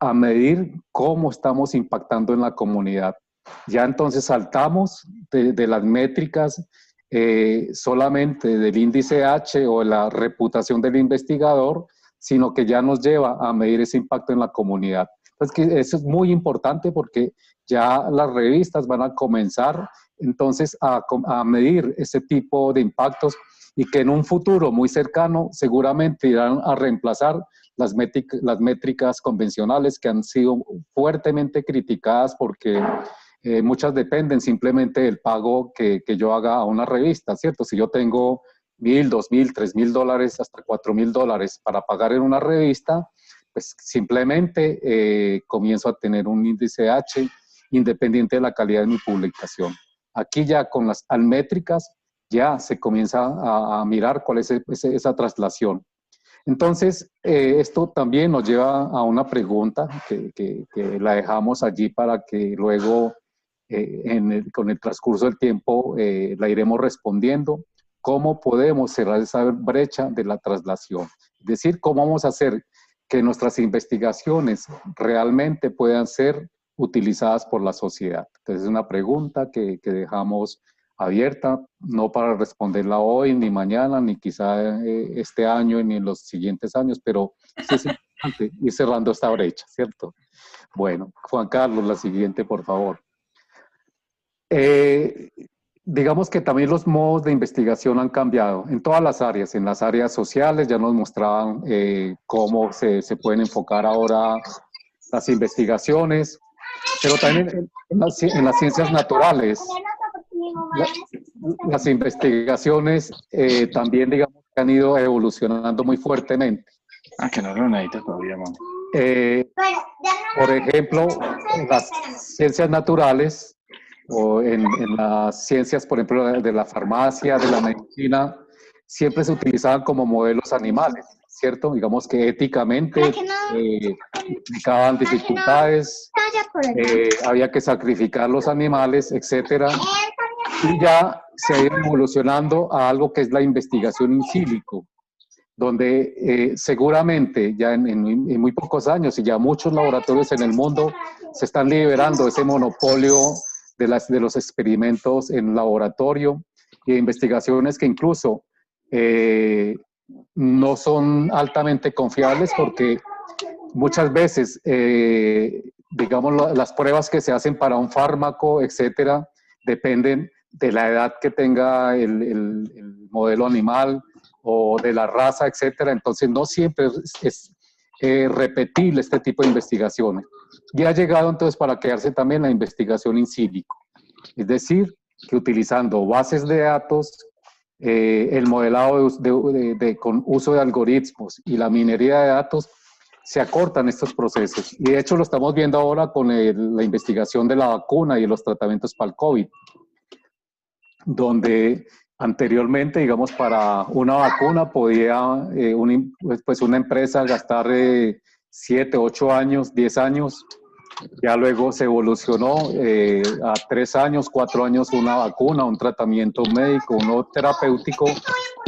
S5: a medir cómo estamos impactando en la comunidad. Ya entonces saltamos de las métricas solamente del índice H o la reputación del investigador, sino que ya nos lleva a medir ese impacto en la comunidad. Entonces, que eso es muy importante porque ya las revistas van a comenzar entonces a medir ese tipo de impactos y que en un futuro muy cercano seguramente irán a reemplazar las métricas convencionales que han sido fuertemente criticadas porque muchas dependen simplemente del pago que yo haga a una revista, ¿cierto? Si yo tengo $1,000, $2,000, $3,000, hasta $4,000 para pagar en una revista, pues simplemente comienzo a tener un índice H independiente de la calidad de mi publicación. Aquí ya con las almétricas ya se comienza a mirar cuál es esa traslación. Entonces, esto también nos lleva a una pregunta que la dejamos allí para que luego, con el transcurso del tiempo, la iremos respondiendo. ¿Cómo podemos cerrar esa brecha de la traslación? Es decir, ¿cómo vamos a hacer que nuestras investigaciones realmente puedan ser utilizadas por la sociedad? Entonces, es una pregunta que dejamos abierta, no para responderla hoy, ni mañana, ni quizá este año, ni en los siguientes años, pero sí es importante ir cerrando esta brecha, ¿cierto? Bueno, Juan Carlos, la siguiente, por favor. Digamos que también los modos de investigación han cambiado en todas las áreas. En las áreas sociales ya nos mostraban cómo se pueden enfocar ahora las investigaciones, pero también en las ciencias naturales. Las investigaciones también, digamos, que han ido evolucionando muy fuertemente.
S6: Que no lo necesitas todavía, mamá.
S5: Por ejemplo, en las ciencias naturales o en las ciencias, por ejemplo, de la farmacia, de la medicina, siempre se utilizaban como modelos animales, ¿cierto? Digamos que éticamente implicaban dificultades, había que sacrificar los animales, etcétera. Y ya se ha ido evolucionando a algo que es la investigación in silico, donde seguramente ya en muy pocos años y ya muchos laboratorios en el mundo se están liberando ese monopolio de los experimentos en laboratorio y de investigaciones que incluso no son altamente confiables porque muchas veces, digamos, las pruebas que se hacen para un fármaco, etcétera, dependen de la edad que tenga el modelo animal o de la raza, etcétera. Entonces, no siempre es repetible este tipo de investigaciones. Y ha llegado entonces para quedarse también la investigación in silico. Es decir, que utilizando bases de datos, el modelado con uso de algoritmos y la minería de datos, se acortan estos procesos. Y de hecho lo estamos viendo ahora con la investigación de la vacuna y los tratamientos para el COVID, donde anteriormente, digamos, para una vacuna podía una empresa gastar 7, 8 años, 10 años. Ya luego se evolucionó a 3 años, 4 años una vacuna, un tratamiento médico, uno terapéutico.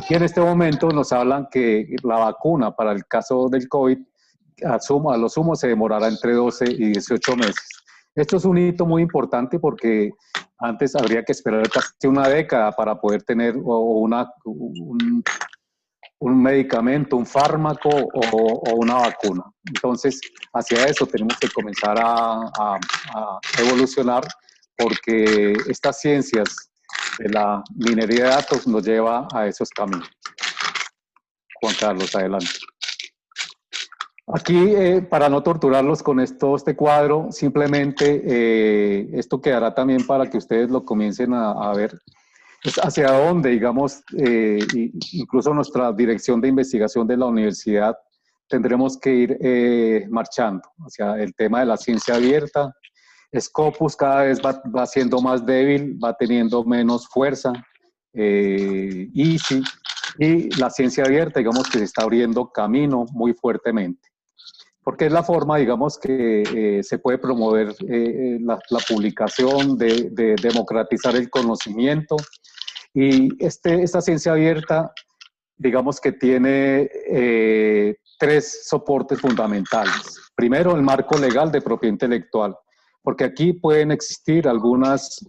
S5: Y en este momento nos hablan que la vacuna para el caso del COVID, a lo sumo se demorará entre 12 y 18 meses. Esto es un hito muy importante porque antes habría que esperar casi una década para poder tener un medicamento, un fármaco o una vacuna. Entonces, hacia eso tenemos que comenzar a evolucionar porque estas ciencias de la minería de datos nos lleva a esos caminos. Juan Carlos, adelante. Aquí, para no torturarlos con este cuadro, simplemente esto quedará también para que ustedes lo comiencen a ver. Es hacia dónde, digamos, incluso nuestra dirección de investigación de la universidad, tendremos que ir marchando hacia el tema de la ciencia abierta. Scopus cada vez va siendo más débil, va teniendo menos fuerza. EASY y la ciencia abierta, digamos que se está abriendo camino muy fuertemente. Porque es la forma, digamos, que se puede promover la publicación, de democratizar el conocimiento. Y esta ciencia abierta, digamos que tiene 3 soportes fundamentales. Primero, el marco legal de propiedad intelectual, porque aquí pueden existir algunas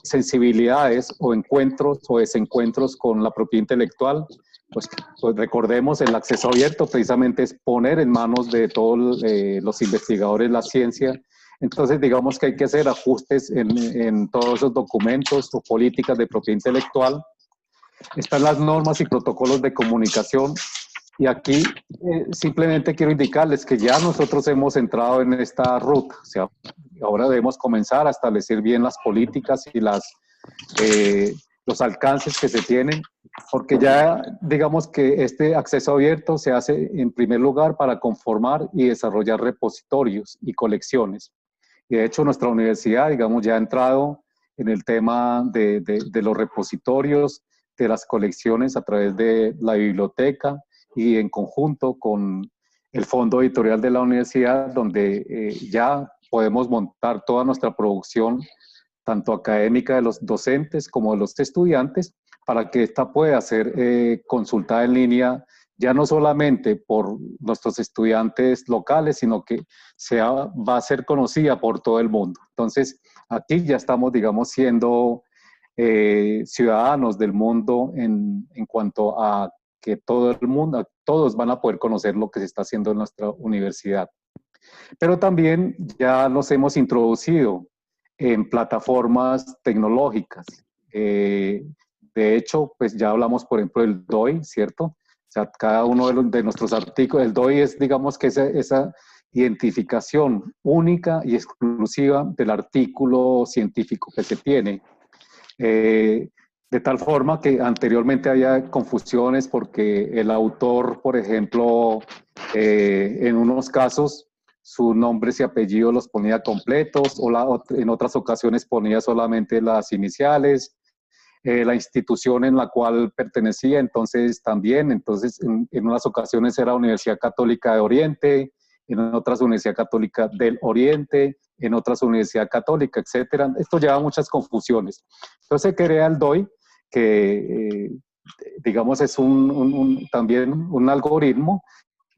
S5: sensibilidades o encuentros o desencuentros con la propiedad intelectual, pues recordemos, el acceso abierto precisamente es poner en manos de todos los investigadores la ciencia. Entonces, digamos que hay que hacer ajustes en todos esos documentos o políticas de propiedad intelectual. Están las normas y protocolos de comunicación. Y aquí simplemente quiero indicarles que ya nosotros hemos entrado en esta ruta. O sea, ahora debemos comenzar a establecer bien las políticas y los alcances que se tienen, porque ya digamos que este acceso abierto se hace en primer lugar para conformar y desarrollar repositorios y colecciones. Y de hecho nuestra universidad, digamos, ya ha entrado en el tema de los repositorios, de las colecciones a través de la biblioteca y en conjunto con el fondo editorial de la universidad, donde ya podemos montar toda nuestra producción, tanto académica de los docentes como de los estudiantes, para que esta pueda ser consultada en línea, ya no solamente por nuestros estudiantes locales, sino que va a ser conocida por todo el mundo. Entonces, aquí ya estamos, digamos, siendo ciudadanos del mundo en cuanto a que todo el mundo, todos van a poder conocer lo que se está haciendo en nuestra universidad. Pero también ya nos hemos introducido en plataformas tecnológicas. De hecho, pues ya hablamos, por ejemplo, del DOI, ¿cierto? O sea, cada uno de nuestros artículos, el DOI es, digamos, que esa identificación única y exclusiva del artículo científico que se tiene. De tal forma que anteriormente había confusiones porque el autor, por ejemplo, en unos casos, sus nombres y apellidos los ponía completos, o en otras ocasiones ponía solamente las iniciales, la institución en la cual pertenecía, entonces también, en unas ocasiones era Universidad Católica de Oriente, en otras Universidad Católica del Oriente, en otras Universidad Católica, etcétera. Esto lleva a muchas confusiones. Entonces se crea el DOI, que digamos es también un algoritmo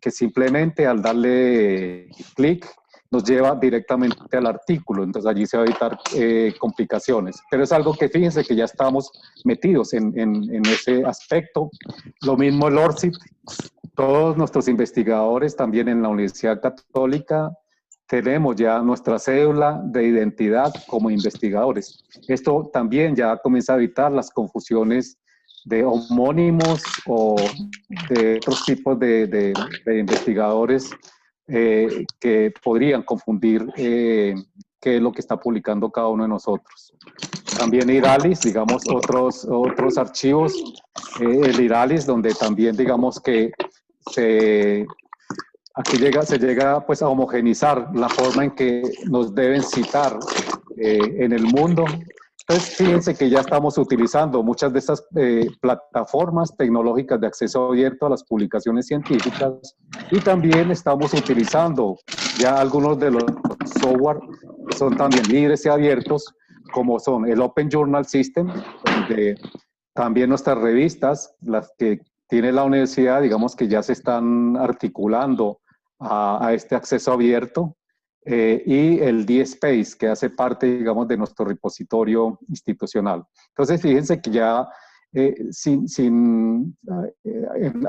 S5: que simplemente al darle clic nos lleva directamente al artículo, entonces allí se va a evitar complicaciones. Pero es algo que fíjense que ya estamos metidos en ese aspecto. Lo mismo el ORCID, todos nuestros investigadores también en la Universidad Católica tenemos ya nuestra cédula de identidad como investigadores. Esto también ya comienza a evitar las confusiones de homónimos o de otros tipos de investigadores que podrían confundir qué es lo que está publicando cada uno de nosotros. También IRALIS, digamos, otros archivos, el IRALIS, donde también, digamos, que se llega pues a homogenizar la forma en que nos deben citar en el mundo. Entonces, fíjense que ya estamos utilizando muchas de estas plataformas tecnológicas de acceso abierto a las publicaciones científicas, y también estamos utilizando ya algunos de los software que son también libres y abiertos, como son el Open Journal System, donde también nuestras revistas, las que tiene la universidad, digamos que ya se están articulando a este acceso abierto, y el DSpace, que hace parte, digamos, de nuestro repositorio institucional. Entonces, fíjense que ya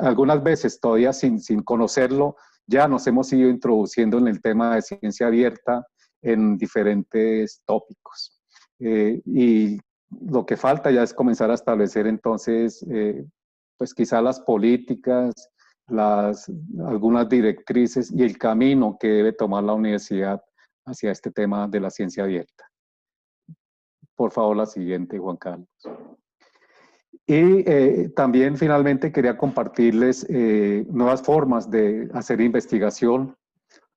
S5: algunas veces todavía sin conocerlo, ya nos hemos ido introduciendo en el tema de ciencia abierta en diferentes tópicos. Y lo que falta ya es comenzar a establecer entonces, pues quizá las políticas, algunas directrices y el camino que debe tomar la universidad hacia este tema de la ciencia abierta. Por favor, la siguiente, Juan Carlos. Y también finalmente quería compartirles nuevas formas de hacer investigación,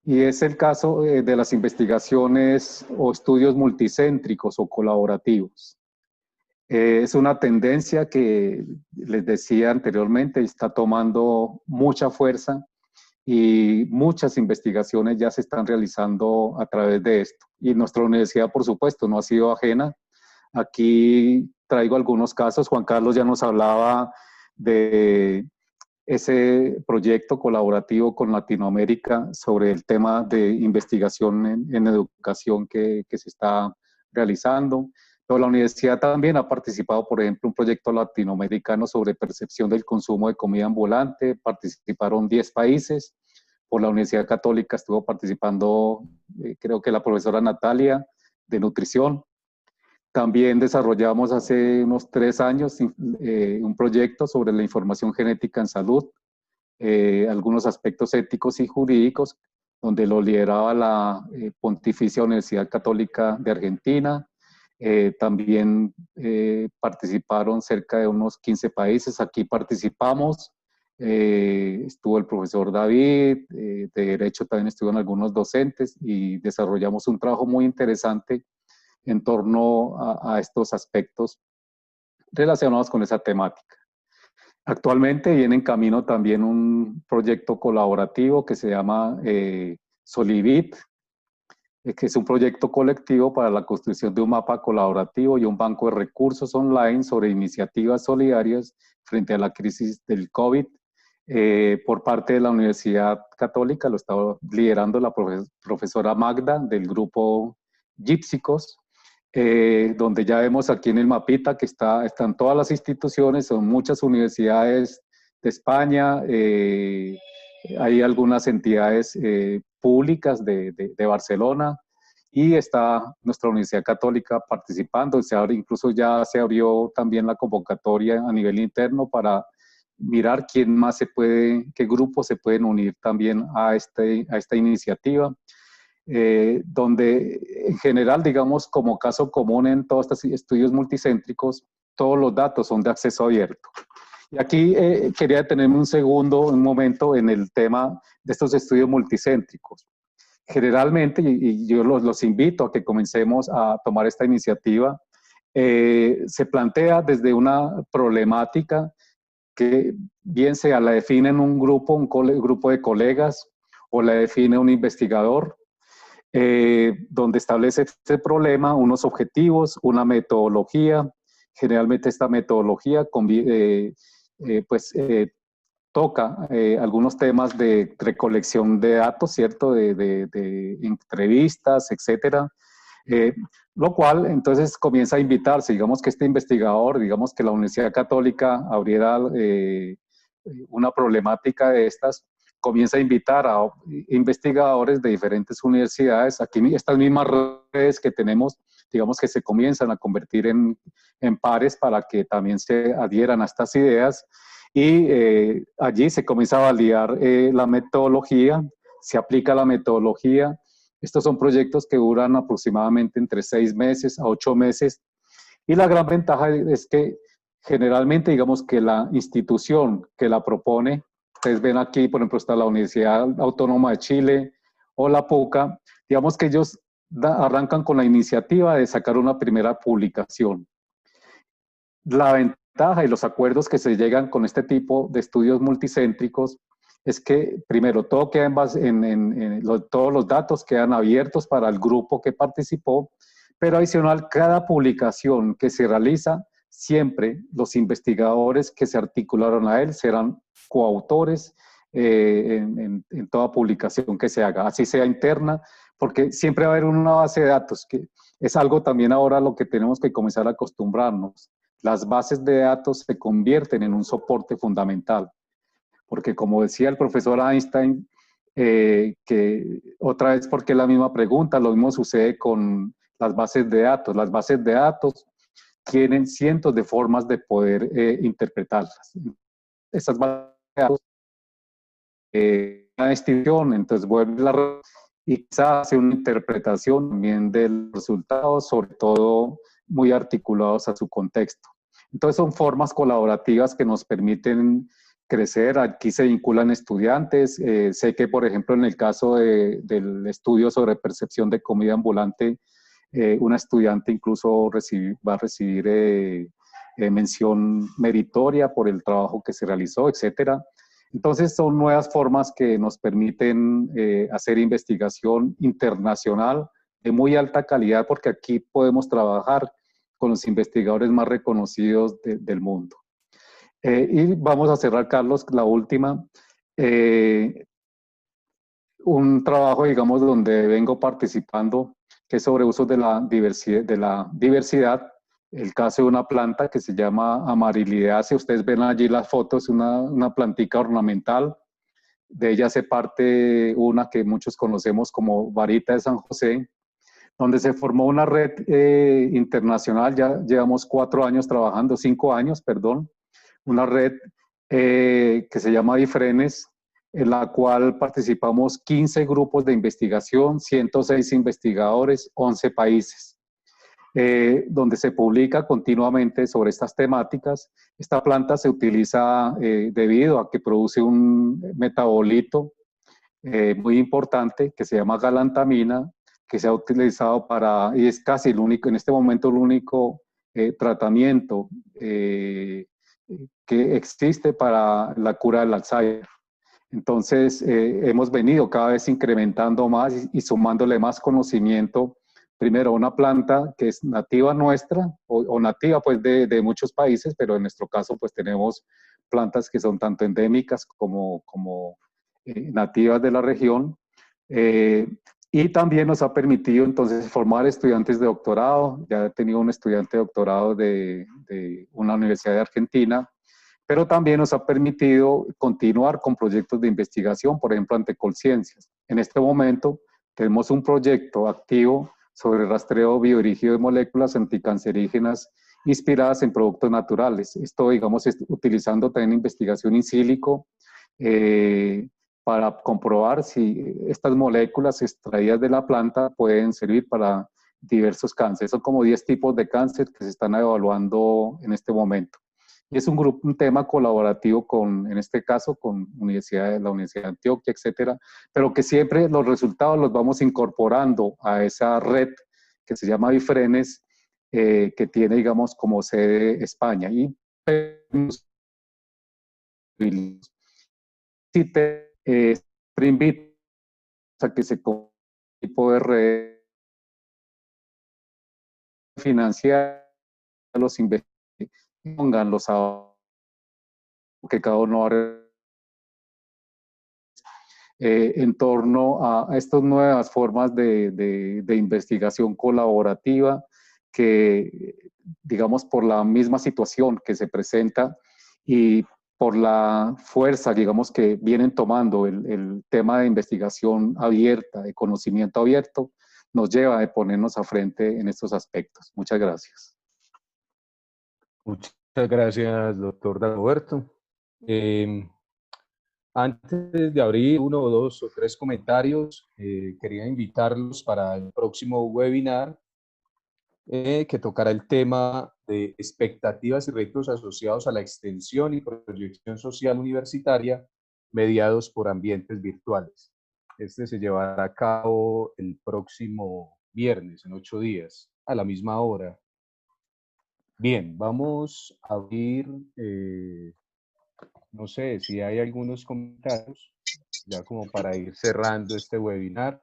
S5: y es el caso de las investigaciones o estudios multicéntricos o colaborativos. Es una tendencia que les decía anteriormente, está tomando mucha fuerza y muchas investigaciones ya se están realizando a través de esto. Y nuestra universidad, por supuesto, no ha sido ajena. Aquí traigo algunos casos. Juan Carlos ya nos hablaba de ese proyecto colaborativo con Latinoamérica sobre el tema de investigación en educación que se está realizando. Pero la universidad también ha participado, por ejemplo, en un proyecto latinoamericano sobre percepción del consumo de comida ambulante. Participaron 10 países. Por la Universidad Católica estuvo participando, creo que la profesora Natalia, de nutrición. También desarrollamos hace unos 3 años un proyecto sobre la información genética en salud, algunos aspectos éticos y jurídicos, donde lo lideraba la Pontificia Universidad Católica de Argentina. También participaron cerca de unos 15 países. Aquí participamos. Estuvo el profesor David, de Derecho también estuvieron algunos docentes y desarrollamos un trabajo muy interesante en torno a estos aspectos relacionados con esa temática. Actualmente viene en camino también un proyecto colaborativo que se llama Solivit, que es un proyecto colectivo para la construcción de un mapa colaborativo y un banco de recursos online sobre iniciativas solidarias frente a la crisis del COVID. Por parte de la Universidad Católica, lo está liderando la profesora Magda del grupo Gípsicos, donde ya vemos aquí en el mapita que están todas las instituciones, son muchas universidades de España, hay algunas entidades públicas de Barcelona, y está nuestra Universidad Católica participando. Incluso ya se abrió también la convocatoria a nivel interno para mirar quién más qué grupos se pueden unir también a esta iniciativa. Donde en general, digamos, como caso común en todos estos estudios multicéntricos, todos los datos son de acceso abierto. Y aquí quería detenerme un momento en el tema de estos estudios multicéntricos. Generalmente, y yo los invito a que comencemos a tomar esta iniciativa, se plantea desde una problemática que bien sea la define un grupo de colegas o la define un investigador, donde establece este problema, unos objetivos, una metodología. Generalmente esta metodología toca algunos temas de recolección de datos, ¿cierto? De entrevistas, etcétera. Lo cual entonces comienza a invitarse, digamos que este investigador, digamos que la Universidad Católica abriera una problemática de estas, comienza a invitar a investigadores de diferentes universidades. Aquí estas mismas redes que tenemos, digamos que se comienzan a convertir en pares para que también se adhieran a estas ideas, y allí se comienza a validar la metodología, se aplica la metodología. Estos son proyectos que duran aproximadamente entre 6 meses a 8 meses, y la gran ventaja es que generalmente, digamos que la institución que la propone, ustedes ven aquí, por ejemplo, está la Universidad Autónoma de Chile o la PUCA, digamos que ellos arrancan con la iniciativa de sacar una primera publicación. La ventaja y los acuerdos que se llegan con este tipo de estudios multicéntricos es que, primero, todo queda todos los datos quedan abiertos para el grupo que participó, pero adicional, cada publicación que se realiza, siempre los investigadores que se articularon a él serán coautores en toda publicación que se haga, así sea interna, porque siempre va a haber una base de datos, que es algo también ahora lo que tenemos que comenzar a acostumbrarnos. Las bases de datos se convierten en un soporte fundamental, porque como decía el profesor Einstein, que otra vez porque es la misma pregunta, lo mismo sucede con las bases de datos. Las bases de datos tienen cientos de formas de poder interpretarlas. Esas bases de datos, una distinción, entonces vuelve la red y quizás hace una interpretación también del resultado, sobre todo muy articulados a su contexto. Entonces son formas colaborativas que nos permiten crecer. Aquí se vinculan estudiantes. Sé que, por ejemplo, en el caso del estudio sobre percepción de comida ambulante, una estudiante incluso va a recibir mención meritoria por el trabajo que se realizó, etcétera. Entonces son nuevas formas que nos permiten hacer investigación internacional de muy alta calidad, porque aquí podemos trabajar con los investigadores más reconocidos del mundo. Y vamos a cerrar, Carlos, la última. Un trabajo, digamos, donde vengo participando, que es sobre usos de la diversidad. el caso de una planta que se llama amarilideaceae. Ustedes ven allí las fotos, una plantica ornamental. De ella hace parte una que muchos conocemos como varita de San José, donde se formó una red internacional. Ya llevamos 4 años trabajando, 5 años, perdón, una red que se llama Bifrenes, en la cual participamos 15 grupos de investigación, 106 investigadores, 11 países, donde se publica continuamente sobre estas temáticas. Esta planta se utiliza debido a que produce un metabolito muy importante que se llama galantamina, que se ha utilizado y es casi el único, en este momento el único tratamiento que existe para la cura del Alzheimer. Entonces, hemos venido cada vez incrementando más y sumándole más conocimiento, primero a una planta que es nativa nuestra, o nativa pues de muchos países, pero en nuestro caso pues tenemos plantas que son tanto endémicas como nativas de la región. Y también nos ha permitido entonces formar estudiantes de doctorado. Ya he tenido un estudiante de doctorado de una universidad de Argentina, pero también nos ha permitido continuar con proyectos de investigación, por ejemplo, Antecolciencias. En este momento tenemos un proyecto activo sobre rastreo biodirigido de moléculas anticancerígenas inspiradas en productos naturales. Esto, digamos, utilizando también investigación in silico para comprobar si estas moléculas extraídas de la planta pueden servir para diversos cánceres. Son como 10 tipos de cáncer que se están evaluando en este momento. Y es un tema colaborativo en este caso, con la Universidad de Antioquia, etcétera, pero que siempre los resultados los vamos incorporando a esa red que se llama Bifrenes, que tiene, digamos, como sede España. Y siempre invito a que se tipo de red financiar a los investigadores, pongan los ahorros que cada uno en torno a estas nuevas formas de investigación colaborativa que, digamos, por la misma situación que se presenta y por la fuerza, digamos, que vienen tomando el tema de investigación abierta, de conocimiento abierto, nos lleva a ponernos a frente en estos aspectos. Muchas gracias.
S1: Muchas gracias, doctor Dagoberto. Antes de abrir 1 o 2 o 3 comentarios, quería invitarlos para el próximo webinar que tocará el tema de expectativas y retos asociados a la extensión y proyección social universitaria mediados por ambientes virtuales. Este se llevará a cabo el próximo viernes, en 8 días, a la misma hora. Bien, vamos a abrir, no sé si hay algunos comentarios, ya como para ir cerrando este webinar.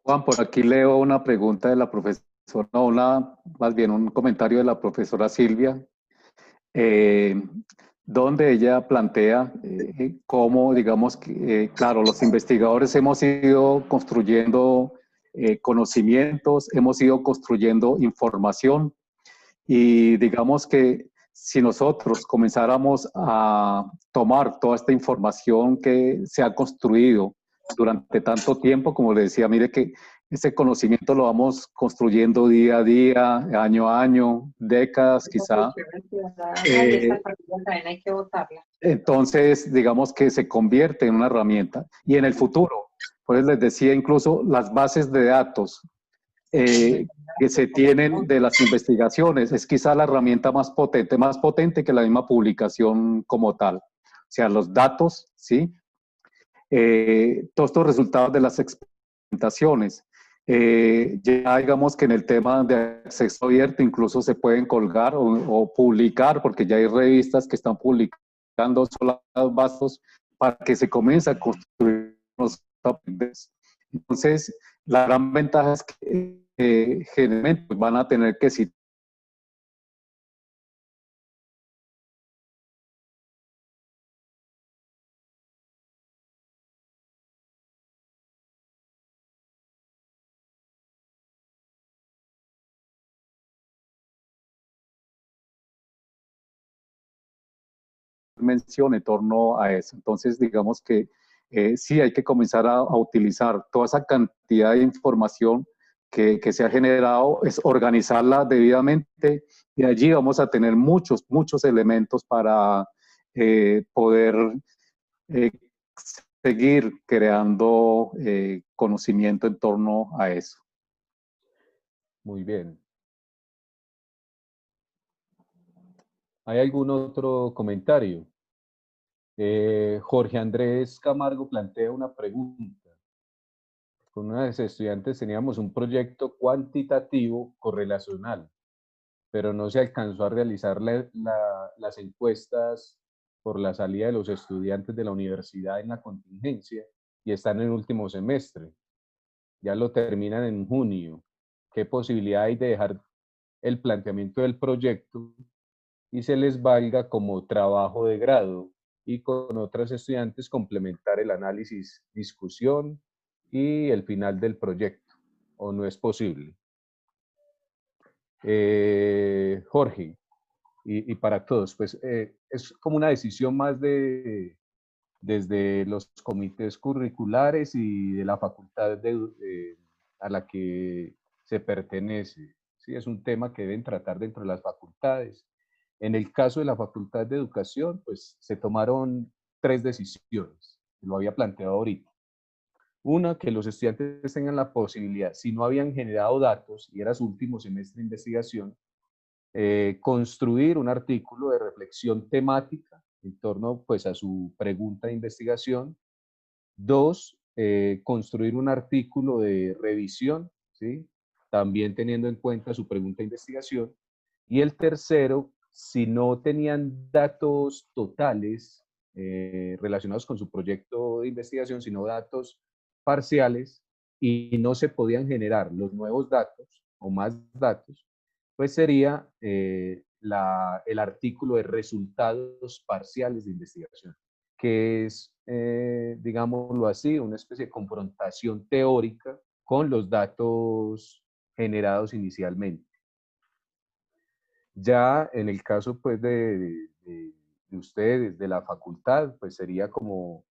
S5: Juan, por aquí leo una pregunta de la profesora, más bien un comentario de la profesora Silvia, donde ella plantea cómo, digamos, que, claro, los investigadores hemos ido construyendo conocimientos, hemos ido construyendo información, y digamos que si nosotros comenzáramos a tomar toda esta información que se ha construido durante tanto tiempo, como le decía, mire que ese conocimiento lo vamos construyendo día a día, año a año, décadas quizá. Entonces, digamos que se convierte en una herramienta. Y en el futuro, pues les decía, incluso las bases de datos que se tienen de las investigaciones es quizá la herramienta más potente que la misma publicación como tal. O sea, los datos, ¿sí? Todos estos resultados de las experimentaciones. Ya digamos que en el tema de acceso abierto incluso se pueden colgar o publicar, porque ya hay revistas que están publicando solo los vasos para que se comience a construir los tópicos. Entonces, la gran ventaja es que generalmente van a tener que citar mención en torno a eso. Entonces, digamos que sí hay que comenzar a utilizar toda esa cantidad de información que se ha generado, es organizarla debidamente, y allí vamos a tener muchos elementos para poder eh, seguir creando conocimiento en torno a eso.
S1: Muy bien. ¿Hay algún otro comentario? Jorge Andrés Camargo plantea una pregunta. Con una de los estudiantes teníamos un proyecto cuantitativo correlacional, pero no se alcanzó a realizar las encuestas por la salida de los estudiantes de la universidad en la contingencia y están en último semestre. Ya lo terminan en junio. ¿Qué posibilidad hay de dejar el planteamiento del proyecto y se les valga como trabajo de grado y con otros estudiantes complementar el análisis, discusión y el final del proyecto? ¿O no es posible? Jorge, y para todos, pues es como una decisión más desde los comités curriculares y de la facultad a la que se pertenece. ¿Sí? Es un tema que deben tratar dentro de las facultades. En el caso de la Facultad de Educación, pues se tomaron 3 decisiones, lo había planteado ahorita. Una, que los estudiantes tengan la posibilidad, si no habían generado datos y era su último semestre de investigación, construir un artículo de reflexión temática en torno pues, a su pregunta de investigación. 2, construir un artículo de revisión, ¿sí? También teniendo en cuenta su pregunta de investigación. Y el tercero, si no tenían datos totales relacionados con su proyecto de investigación, sino datos parciales, y no se podían generar los nuevos datos o más datos, pues sería el artículo de resultados parciales de investigación, que es, digámoslo así, una especie de confrontación teórica con los datos generados inicialmente. Ya en el caso pues, de ustedes, de la facultad, pues sería como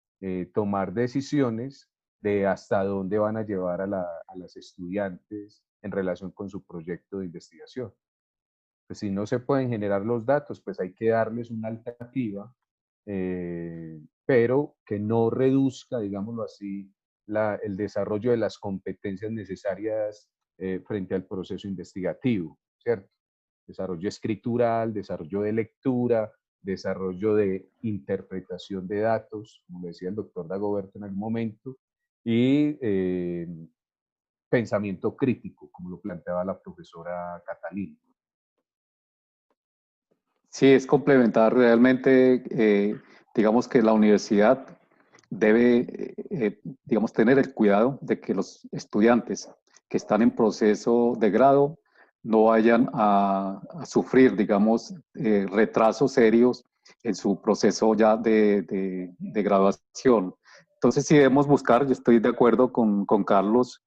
S1: tomar decisiones de hasta dónde van a llevar a las estudiantes en relación con su proyecto de investigación. Pues si no se pueden generar los datos, pues hay que darles una alternativa, pero que no reduzca, digámoslo así, el desarrollo de las competencias necesarias frente al proceso investigativo, ¿cierto? Desarrollo escritural, desarrollo de lectura, desarrollo de interpretación de datos, como lo decía el doctor Dagoberto en algún momento, y pensamiento crítico, como lo planteaba la profesora Catalina.
S5: Sí, es complementar realmente, digamos que la universidad debe, digamos, tener el cuidado de que los estudiantes que están en proceso de grado no vayan a sufrir, digamos, retrasos serios en su proceso ya de graduación. Entonces, sí debemos buscar, yo estoy de acuerdo con Carlos,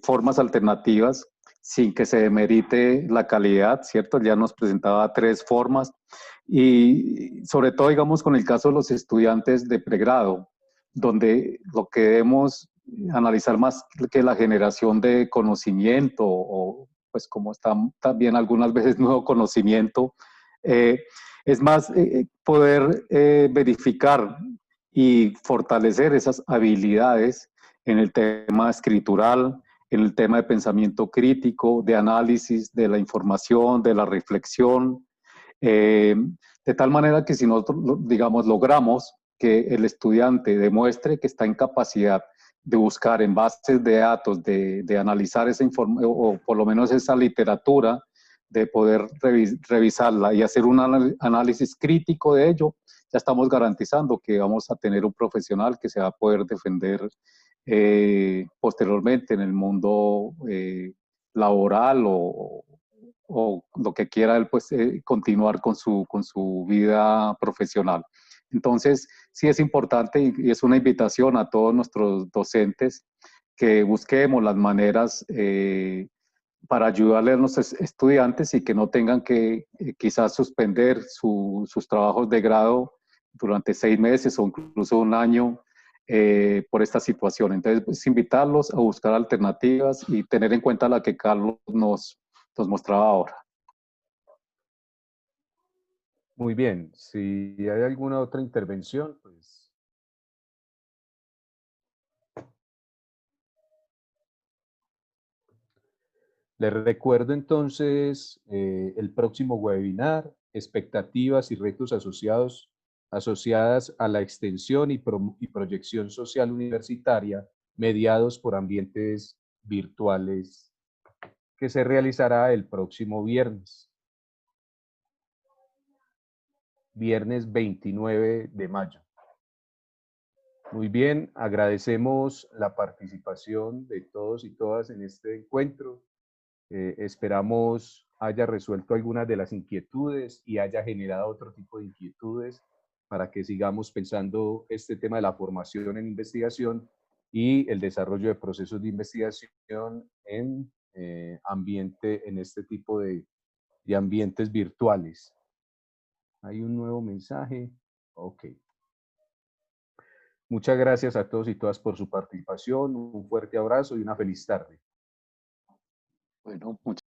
S5: formas alternativas sin que se demerite la calidad, ¿cierto? Ya nos presentaba 3 formas y sobre todo, digamos, con el caso de los estudiantes de pregrado, donde lo que debemos analizar más que la generación de conocimiento o pues como está también algunas veces nuevo conocimiento, es más poder verificar y fortalecer esas habilidades en el tema escritural, en el tema de pensamiento crítico, de análisis de la información, de la reflexión, de tal manera que si nosotros, digamos, logramos que el estudiante demuestre que está en capacidad de buscar en bases de datos, de analizar esa información, o por lo menos esa literatura, de poder revisarla y hacer un análisis crítico de ello, ya estamos garantizando que vamos a tener un profesional que se va a poder defender posteriormente en el mundo laboral o lo que quiera él, pues continuar con su vida profesional. Entonces, sí es importante y es una invitación a todos nuestros docentes que busquemos las maneras para ayudarle a los estudiantes y que no tengan que quizás suspender sus trabajos de grado durante 6 meses o incluso un año por esta situación. Entonces, pues, invitarlos a buscar alternativas y tener en cuenta la que Carlos nos mostraba ahora.
S1: Muy bien, si hay alguna otra intervención, pues... Les recuerdo entonces el próximo webinar, expectativas y retos asociadas a la extensión y proyección social universitaria mediados por ambientes virtuales, que se realizará el próximo viernes 29 de mayo. Muy bien, agradecemos la participación de todos y todas en este encuentro. Esperamos haya resuelto algunas de las inquietudes y haya generado otro tipo de inquietudes para que sigamos pensando este tema de la formación en investigación y el desarrollo de procesos de investigación en en este tipo de ambientes virtuales. Hay un nuevo mensaje. Ok. Muchas gracias a todos y todas por su participación. Un fuerte abrazo y una feliz tarde.
S5: Bueno, muchas